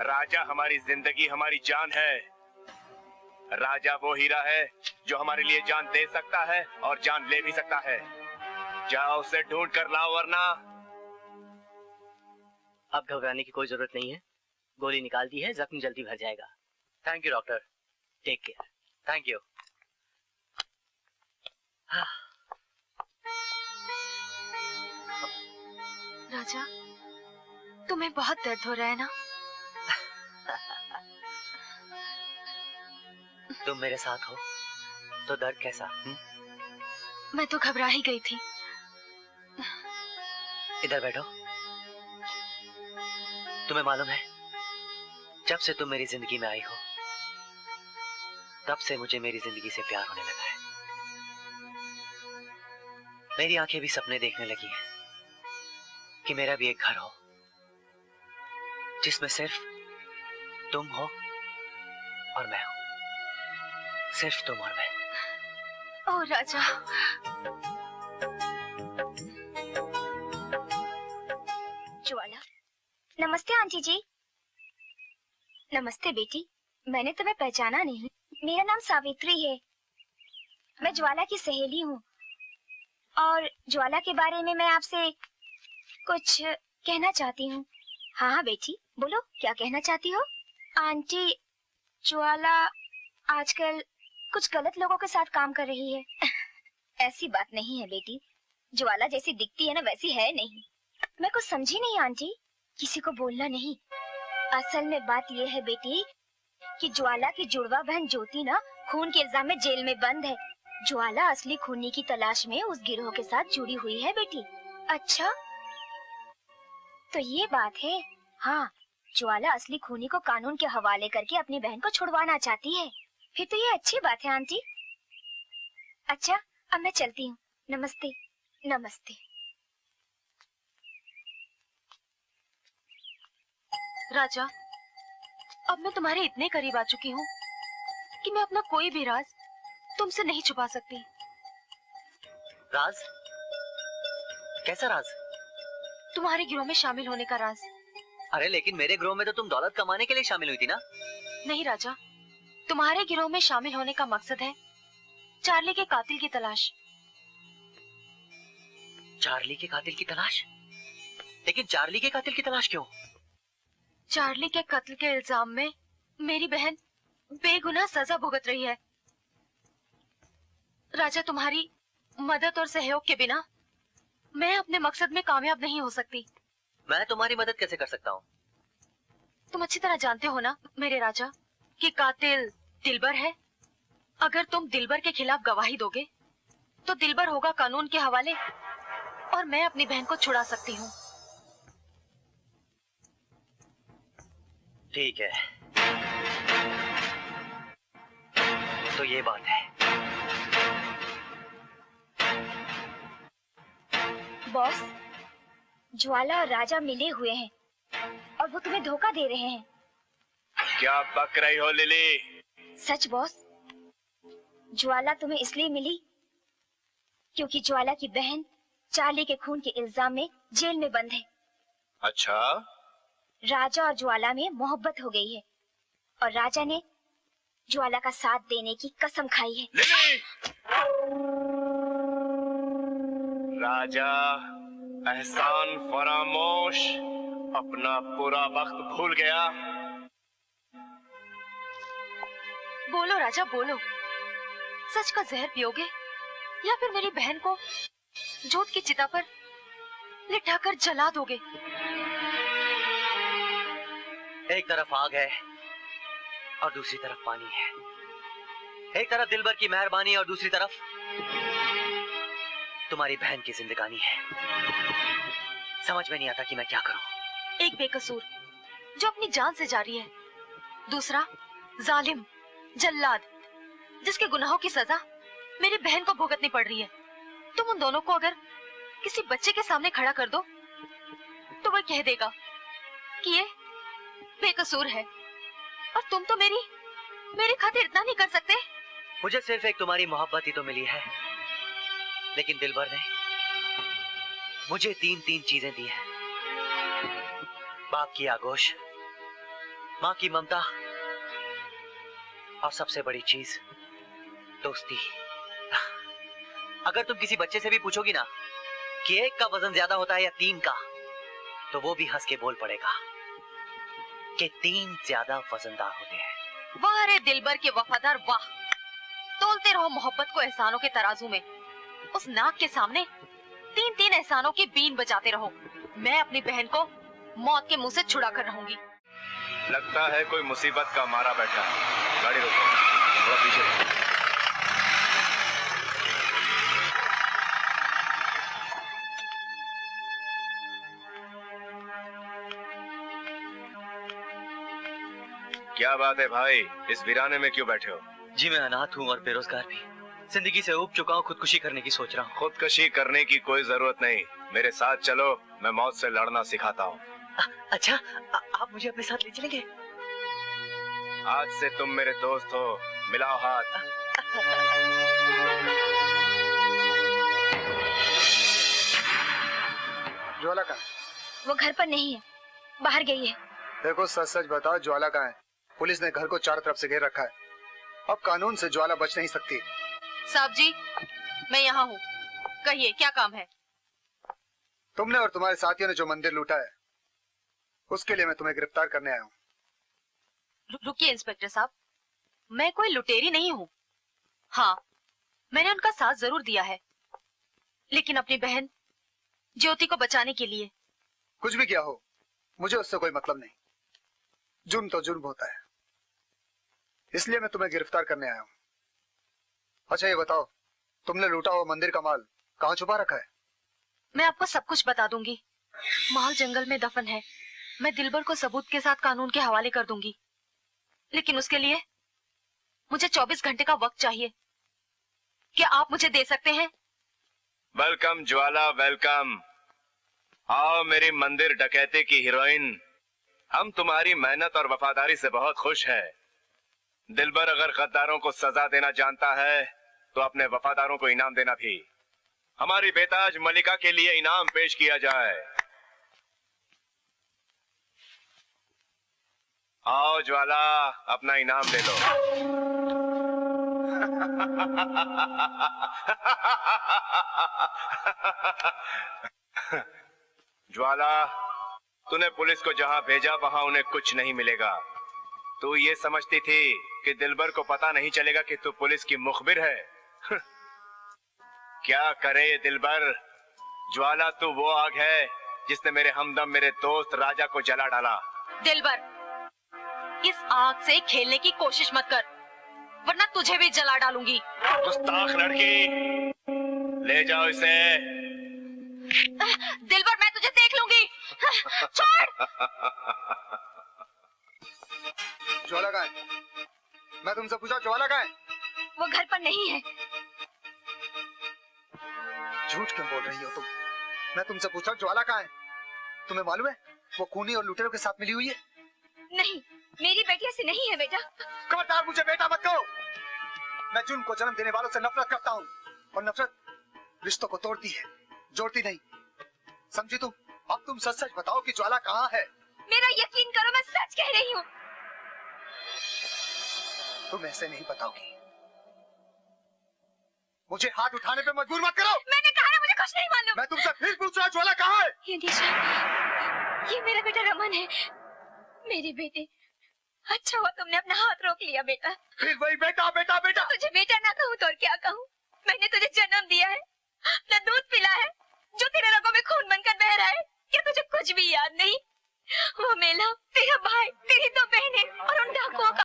राजा हमारी जिंदगी, हमारी जान है। राजा वो हीरा है जो हमारे लिए जान दे सकता है और जान ले भी सकता है। जाओ उसे ढूंढ कर लाओ, वरना। अब घबराने की कोई जरूरत नहीं है, गोली निकाल दी है, जख्म जल्दी भर जाएगा। Thank you doctor. Take care. Thank you. Raja, तुम्हें बहुत दर्द हो रहा है ना? तुम मेरे साथ हो तो दर्द कैसा? मैं तो घबरा ही गई थी। इधर बैठो। तुम्हें मालूम है, जब से तुम मेरी जिंदगी में आई हो तब से मुझे मेरी जिंदगी से प्यार होने लगा है। मेरी आंखें भी सपने देखने लगी हैं कि मेरा भी एक घर हो जिसमें सिर्फ तुम हो और मैं हूं। सिर्फ तुम और मैं। ओ राजा, ज्वाला। नमस्ते आंटी जी। नमस्ते बेटी, मैंने तुम्हें पहचाना नहीं। मेरा नाम सावित्री है। मैं ज्वाला की सहेली हूँ और ज्वाला के बारे में मैं आपसे कुछ कहना चाहती हूँ। हाँ हाँ बेटी, बोलो क्या कहना चाहती हो? आंटी, ज्वाला आजकल कुछ गलत लोगों के साथ काम कर रही है। ऐसी बात नहीं है बेटी, ज्वाला जैसी दिखती है ना वैसी है नहीं। मैं कुछ समझी नहीं आंटी, किसी को बोलना नहीं। असल में बात यह है बेटी कि ज्वाला की जुड़वा बहन ज्योति ना खून के इल्जाम में जेल में बंद है। ज्वाला असली खूनी की तलाश में उस गिरोह के साथ जुड़ी हुई है बेटी। अच्छा, तो ये बात है। हाँ, ज्वाला असली खूनी को कानून के हवाले करके अपनी बहन को छुड़वाना चाहती है। फिर तो ये अच्छी बात है आंटी। अच्छा, अब मैं चलती हूँ। नमस्ते। नमस्ते। राजा, अब मैं तुम्हारे इतने करीब आ चुकी हूँ कि मैं अपना कोई भी राज तुमसे नहीं छुपा सकती। राज? कैसा राज? तुम्हारे गिरोह में शामिल होने का राज। अरे लेकिन मेरे गिरोह में तो तुम दौलत कमाने के लिए शामिल हुई थी ना? नहीं राजा, तुम्हारे गिरोह में शामिल होने का मकसद है चार्ली के कातिल की तलाश। चार्ली के कातिल की तलाश? लेकिन चार्ली के कातिल की तलाश क्यों? चार्ली के कत्ल के इल्जाम में मेरी बहन बेगुनाह सजा भुगत रही है। राजा, तुम्हारी मदद और सहयोग के बिना मैं अपने मकसद में कामयाब नहीं हो सकती। मैं तुम्हारी मदद कैसे कर सकता हूँ? तुम अच्छी तरह जानते हो ना मेरे राजा कि कातिल दिलबर है। अगर तुम दिलबर के खिलाफ गवाही दोगे तो दिलबर होगा कानून के हवाले और मैं अपनी बहन को छुड़ा सकती हूँ। ठीक है, तो ये बात है। बॉस, ज्वाला और राजा मिले हुए हैं और वो तुम्हें धोखा दे रहे हैं। क्या बक रही हो लिली? सच बॉस, ज्वाला तुम्हें इसलिए मिली क्योंकि ज्वाला की बहन चार्ली के खून के इल्जाम में जेल में बंद है। अच्छा? राजा और ज्वाला में मोहब्बत हो गई है और राजा ने ज्वाला का साथ देने की कसम खाई है। लिली! राजा एहसान फरामोश, अपना पूरा वक्त भूल गया। बोलो राजा, बोलो। सच का जहर पियोगे या फिर मेरी बहन को जोत की चिता पर लिटाकर जला दोगे? एक तरफ आग है और दूसरी तरफ पानी है। एक तरफ दिलबर की मेहरबानी और दूसरी तरफ तुम्हारी बहन की जिंदगानी है। समझ में नहीं आता कि मैं क्या करूं। एक बेकसूर जो अपनी जान से जा रही है, दूसरा जालिम जल्लाद जिसके गुनाहों की सजा मेरी बहन को भुगतनी पड़ रही है। तुम उन दोनों को अगर किसी बच्चे के सामने खड़ा कर दो तो वह कह देगा कि ये बेकसूर है और तुम तो मेरी खातिर इतना नहीं कर सकते। मुझे सिर्फ एक तुम्हारी मोहब्बत ही तो मिली है, लेकिन दिलबर ने मुझे तीन चीजें दी हैं। बाप की आगोश, माँ की ममता और सबसे बड़ी चीज दोस्ती। अगर तुम किसी बच्चे से भी पूछोगी ना कि एक का वजन ज्यादा होता है या 3 का, तो वो भी हंस के बोल पड़ेगा कि 3 ज्यादा वजनदार होते हैं। वाह रे दिलबर के वफादार वाह। तोलते रहो मोहब्बत को एहसानों के तराजू में। उस नाक के सामने 3-3 एहसानों की बीन बजाते रहो। मैं अपनी बहन को मौत के मुंह से छुड़ा कर रहूंगी। लगता है कोई मुसीबत का मारा बैठा है। गाड़ी रोको, थोड़ा पीछे रहो। क्या बात है भाई, इस वीराने में क्यों बैठे हो? जी मैं अनाथ हूँ और बेरोजगार भी। जिंदगी से ऊब चुका हूँ, खुदकुशी करने की सोच रहा हूँ। खुदकुशी करने की कोई जरूरत नहीं, मेरे साथ चलो, मैं मौत से लड़ना सिखाता हूँ। अच्छा, आप मुझे अपने साथ ले चलेंगे? आज से तुम मेरे दोस्त हो, मिलाओ हाथ। ज्वाला कहाँ है? वो घर पर नहीं है, बाहर गई है। देखो सच सच बताओ, ज्वाला कहाँ है? पुलिस ने घर को चारों तरफ से घेर रखा है। अब कानून से ज्वाला बच नहीं सकती। साहब जी, मैं यहाँ हूँ, कहिए क्या काम है? तुमने और तुम्हारे साथियों ने जो मंदिर लूटा है, उसके लिए मैं तुम्हें गिरफ्तार करने आया हूँ। रुकिए इंस्पेक्टर साहब, मैं कोई लुटेरी नहीं हूँ। हाँ, मैंने उनका साथ जरूर दिया है, लेकिन अपनी बहन ज्योति को बचाने के लिए। कुछ भी किया हो, मुझे उससे कोई मतलब नहीं। जुर्म तो जुर्म होता है, इसलिए मैं तुम्हें गिरफ्तार करने आया हूँ। अच्छा ये बताओ, तुमने लूटा हुआ मंदिर का माल कहाँ छुपा रखा है? मैं आपको सब कुछ बता दूंगी। माल जंगल में दफन है। मैं दिलबर को सबूत के साथ कानून के हवाले कर दूंगी, लेकिन उसके लिए मुझे 24 घंटे का वक्त चाहिए। क्या आप मुझे दे सकते हैं? वेलकम ज्वाला, वेलकम। आओ मेरी मंदिर डकैते की हीरोइन। हम तुम्हारी मेहनत और वफादारी से बहुत खुश हैं। दिलबर अगर गद्दारों को सजा देना जानता है तो अपने वफादारों को इनाम देना भी। हमारी बेताज मलिका के लिए इनाम पेश किया जाए। आओ ज्वाला, अपना इनाम ले लो। ज्वाला, तूने पुलिस को जहां भेजा वहां उन्हें कुछ नहीं मिलेगा। तू ये समझती थी कि दिलबर को पता नहीं चलेगा कि तू पुलिस की मुखबिर है। क्या करे ये दिलबर। ज्वाला, तू वो आग है जिसने मेरे हमदम मेरे दोस्त राजा को जला डाला। दिलबर, इस आग से खेलने की कोशिश मत कर, वरना तुझे भी जला डालूंगी। गुस्ताख लड़की, ले जाओ इसे। दिलबर, मैं तुझे देख लूंगी। छोड़। ज्वाला कहाँ है? मैं तुमसे पूछा, ज्वाला कहाँ है? वो घर पर नहीं है। झूठ क्यों बोल रही हो तुम? मैं तुमसे पूछा ज्वाला कहाँ है? तुम्हें मालूम है वो खूनी और लुटेरों के साथ मिली हुई है? नहीं, मेरी बेटी ऐसी नहीं है बेटा। खबरदार, मुझे बेटा मत कहो। मैं जुर्म को जन्म देने वालों से नफरत करता हूँ, और नफरत रिश्तों को तोड़ती है, जोड़ती नहीं। समझी तुम? अब तुम सच सच बताओ कि ज्वाला कहाँ है? मेरा यकीन करो, मैं सच कह रही हूँ। तुम ऐसे नहीं बताओगी। मुझे हाथ उठाने पे मजबूर मत करो। मैंने कहा ना, मुझे कुछ नहीं मालूम। मैं तुमसे फिर पूछ रहा, ज्वाला कहाँ है? ये मेरा बेटा रमन है। मेरे बेटे, अच्छा हुआ तुमने अपना हाथ रोक लिया बेटा। फिर वही बेटा बेटा बेटा। तुझे बेटा ना कहूँ तो और क्या कहूँ? मैंने तुझे जन्म दिया है, अपना दूध पिला है, जो तेरे रगों में खून बनकर बह रहा है। क्या तुझे कुछ भी याद नहीं? वो मेला, तेरा भाई, तेरी दो बहनें और उन डाकुओं का।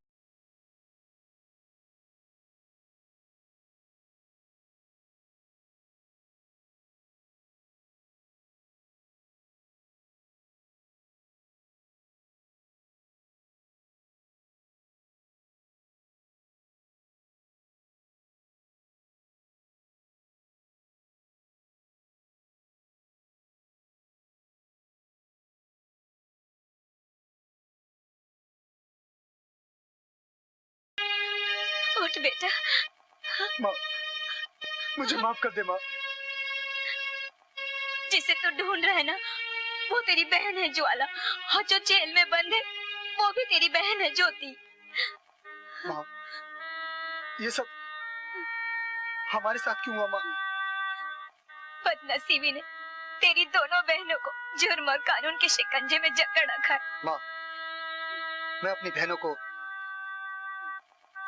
उठ बेटा। माँ, मुझे माफ कर दे माँ। जिसे तू ढूंढ रहा है ना, वो तेरी बहन है ज्वाला, और जो जेल में बंद है वो भी तेरी बहन है ज्योति। माँ, ये सब हमारे साथ क्यों हुआ माँ? बदनसीबी ने तेरी दोनों बहनों को जुर्म और कानून के शिकंजे में जकड़ रखा है। माँ, मैं अपनी बहनों को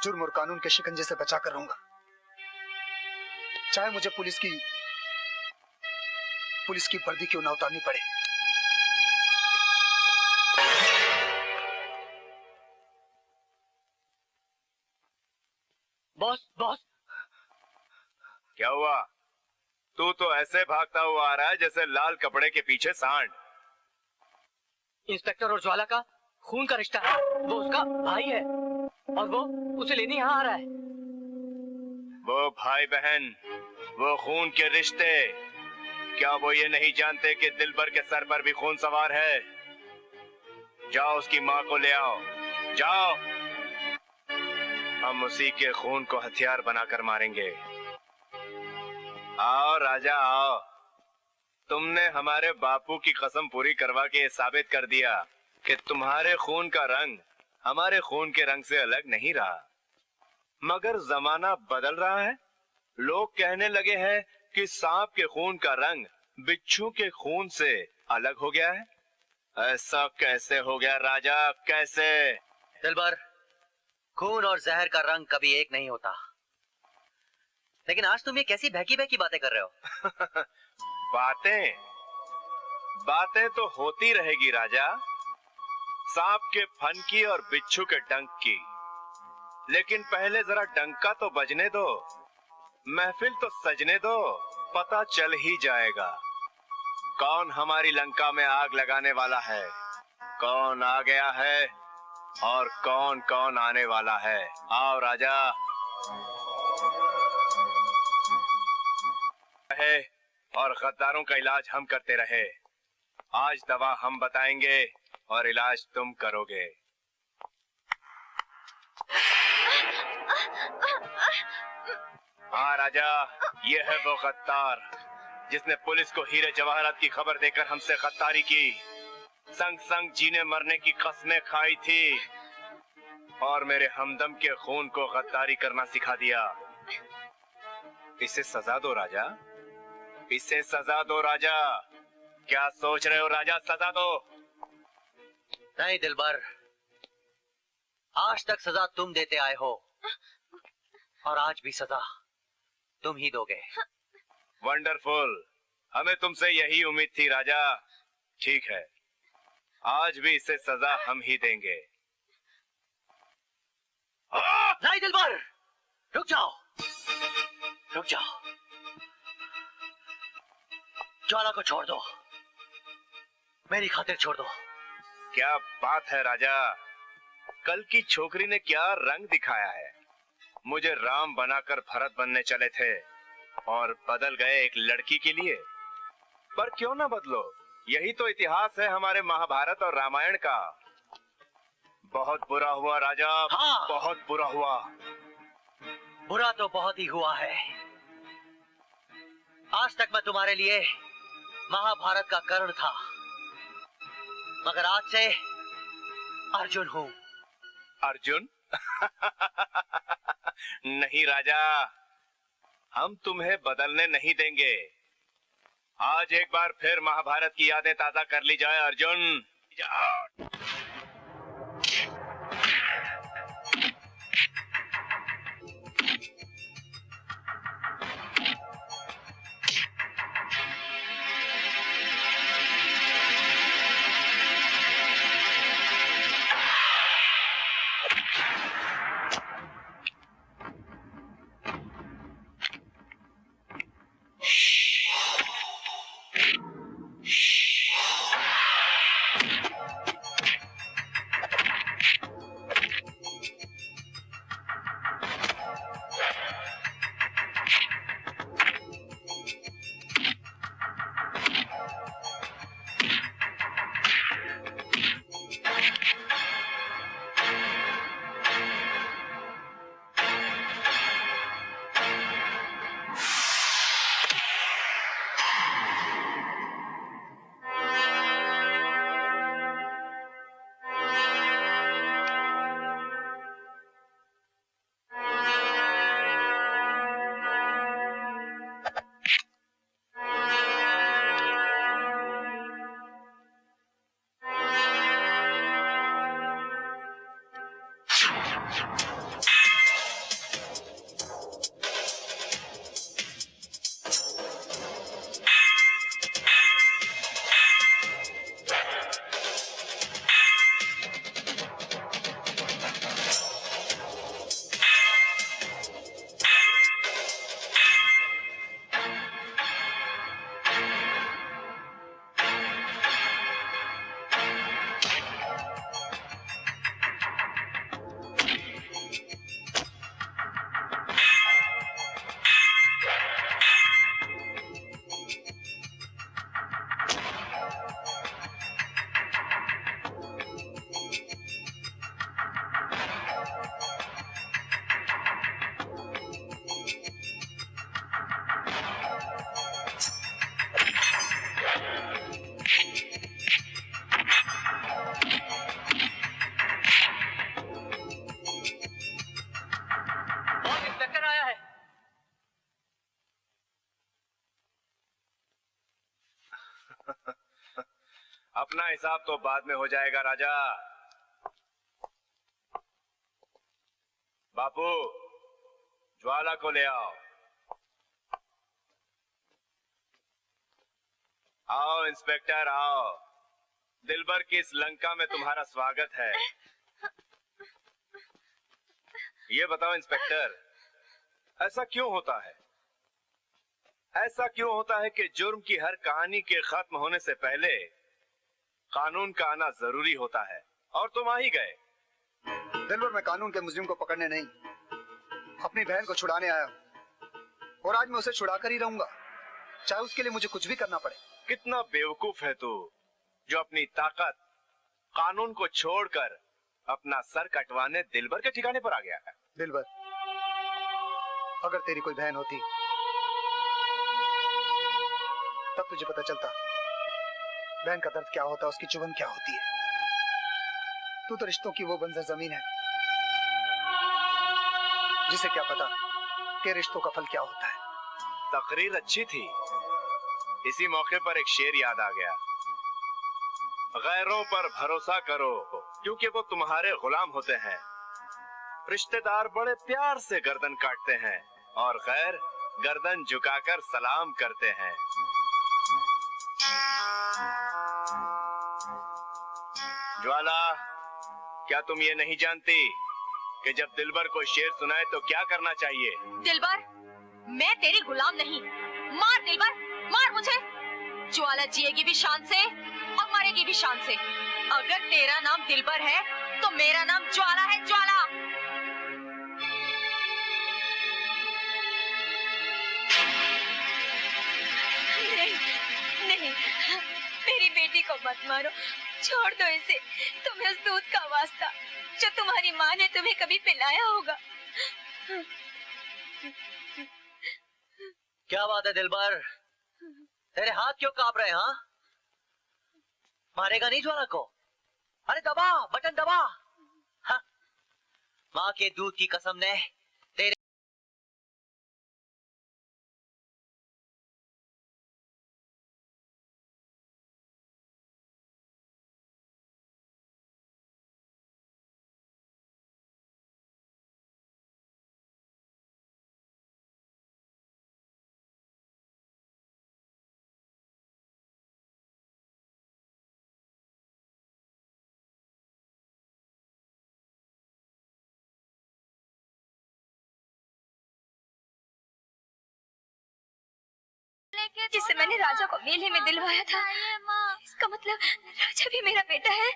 जुर्म और कानून के शिकंजे से बचा कर रहूंगा, चाहे मुझे पुलिस की वर्दी क्यों ना उतारनी पड़े। बॉस बॉस, क्या हुआ? तू तो ऐसे भागता हुआ आ रहा है जैसे लाल कपड़े के पीछे सांड। इंस्पेक्टर और ज्वाला का खून का रिश्ता है, वो उसका भाई है और वो उसे लेने यहाँ आ रहा है। वो भाई बहन, वो खून के रिश्ते, क्या वो ये नहीं जानते कि दिलबर के सर पर भी खून सवार है? जाओ उसकी माँ को ले आओ, जाओ। हम उसी के खून को हथियार बनाकर मारेंगे। आओ राजा आओ, तुमने हमारे बापू की कसम पूरी करवा के साबित कर दिया कि तुम्हारे खून का रंग हमारे खून के रंग से अलग नहीं रहा। मगर जमाना बदल रहा है, लोग कहने लगे हैं कि सांप के खून का रंग बिच्छू के खून से अलग हो गया है। ऐसा कैसे हो गया राजा, कैसे? दिलबर, खून और जहर का रंग कभी एक नहीं होता। लेकिन आज तुम ये कैसी बहकी बहकी बातें कर रहे हो? बातें तो होती रहेगी राजा, सांप के फन की और बिच्छू के डंक की। लेकिन पहले जरा डंका तो बजने दो, महफिल तो सजने दो, पता चल ही जाएगा कौन हमारी लंका में आग लगाने वाला है, कौन आ गया है और कौन कौन आने वाला है। आओ राजा। है और गद्दारों का इलाज हम करते रहे। आज दवा हम बताएंगे और इलाज तुम करोगे। हाँ राजा, ये है वो गद्दार जिसने पुलिस को हीरे जवाहरात की खबर देकर हमसे गद्दारी की, संग संग जीने मरने की कस्में खाई थी और मेरे हमदम के खून को गद्दारी करना सिखा दिया। इसे सजा दो राजा, इसे सजा दो राजा। क्या सोच रहे हो राजा, सजा दो। नहीं दिलबर, आज तक सजा तुम देते आए हो और आज भी सजा तुम ही दोगे। वंडरफुल, हमें तुमसे यही उम्मीद थी राजा। ठीक है, आज भी इसे सजा हम ही देंगे। नहीं दिलबर, रुक जाओ, रुक जाओ। ज्वाला को छोड़ दो, मेरी खातिर छोड़ दो। क्या बात है राजा, कल की छोकरी ने क्या रंग दिखाया है। मुझे राम बनाकर भरत बनने चले थे और बदल गए एक लड़की के लिए। पर क्यों ना बदलो, यही तो इतिहास है हमारे महाभारत और रामायण का। बहुत बुरा हुआ राजा, हाँ, बहुत बुरा हुआ। बुरा तो बहुत ही हुआ है। आज तक मैं तुम्हारे लिए महाभारत का कर्ण था, मगर आज से अर्जुन हूं। अर्जुन? नहीं राजा, हम तुम्हें बदलने नहीं देंगे। आज एक बार फिर महाभारत की यादें ताजा कर ली जाए अर्जुन। जाओ। अपना हिसाब तो बाद में हो जाएगा राजा। बापू, ज्वाला को ले आओ। आओ इंस्पेक्टर आओ, दिलबर की इस लंका में तुम्हारा स्वागत है। ये बताओ इंस्पेक्टर, ऐसा क्यों होता है? ऐसा क्यों होता है कि जुर्म की हर कहानी के खत्म होने से पहले कानून का आना जरूरी होता है, और तुम आ ही गए। दिलबर, मैं कानून के मुजरिम को पकड़ने नहीं, अपनी बहन को छुड़ाने आया हूँ, और आज मैं उसे छुड़ा कर ही रहूंगा, चाहे उसके लिए मुझे कुछ भी करना पड़े। कितना बेवकूफ है तू, जो अपनी ताकत कानून को छोड़कर अपना सर कटवाने दिलबर के ठिकाने पर आ गया है। दिलबर, अगर तेरी कोई बहन होती तब तुझे पता चलता बहन का दर्द क्या होता है, उसकी चुभन क्या होती है। तू तो रिश्तों की वो बंजर जमीन है जिसे क्या पता कि रिश्तों का फल क्या होता है। तकरीर अच्छी थी, इसी मौके पर एक शेर याद आ गया। गैरों पर भरोसा करो क्योंकि वो तुम्हारे गुलाम होते हैं। रिश्तेदार बड़े प्यार से गर्दन काटते हैं और गैर गर्दन झुकाकर सलाम करते हैं। ज्वाला, क्या तुम ये नहीं जानती कि जब दिलबर को शेर सुनाए तो क्या करना चाहिए? दिलबर, मैं तेरी गुलाम नहीं। मार दिलबर, मार मुझे। ज्वाला जिएगी भी शान से और मरेगी भी शान से। अगर तेरा नाम दिलबर है तो मेरा नाम ज्वाला है, ज्वाला। नहीं, नहीं, मेरी बेटी को मत मारो, छोड़ दो इसे। तुम्हें उस दूध का वास्ता जो तुम्हारी माँ ने तुम्हें कभी पिलाया होगा। क्या बात है दिलबर, तेरे हाथ क्यों कांप रहे हैं? हाँ, मारेगा नहीं ज्वाला को? अरे दबा, बटन दबा। हाँ, माँ के दूध की कसम ने तेरे जिसे मैंने राजा को मेले में दिलवाया था, इसका मतलब राजा भी मेरा बेटा है।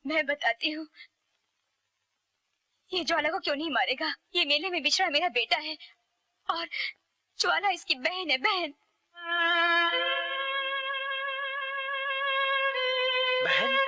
मैं बताती हूँ, ये ज्वाला को क्यों नहीं मारेगा। ये मेले में बिछड़ा मेरा बेटा है और ज्वाला इसकी बहन है, बहन। बहन?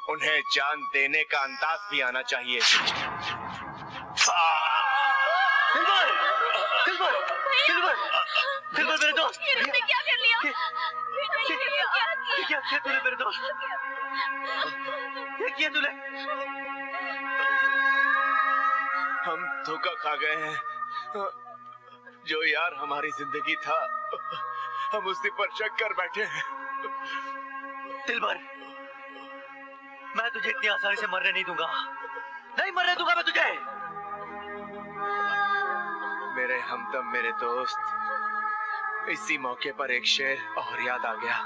उन्हें जान देने का अंदाज भी आना चाहिए। दिलबर, दिलबर, दिलबर मेरे दोस्त, ये तुमने क्या कर लिया? बेटा, क्या किया तूने मेरे दोस्त? क्या किया तूने? हम धोखा खा गए हैं। जो यार हमारी जिंदगी था, हम उसी पर शक कर बैठे हैं। दिलबर, मैं तुझे इतनी आसानी से मरने नहीं दूंगा। नहीं मरने दूंगा मैं तुझे। मेरे हमदम, मेरे दोस्त, इसी मौके पर एक शेर और याद आ गया।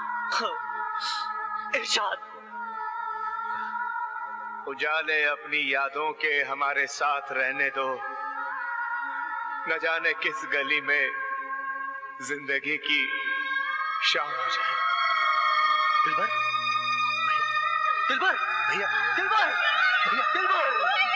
इरशाद। उजाले अपनी यादों के हमारे साथ रहने दो, न जाने किस गली में जिंदगी की शाम हो जाए। दिलबर, दिलबर, भैया, दिलबर, भैया, दिलबर।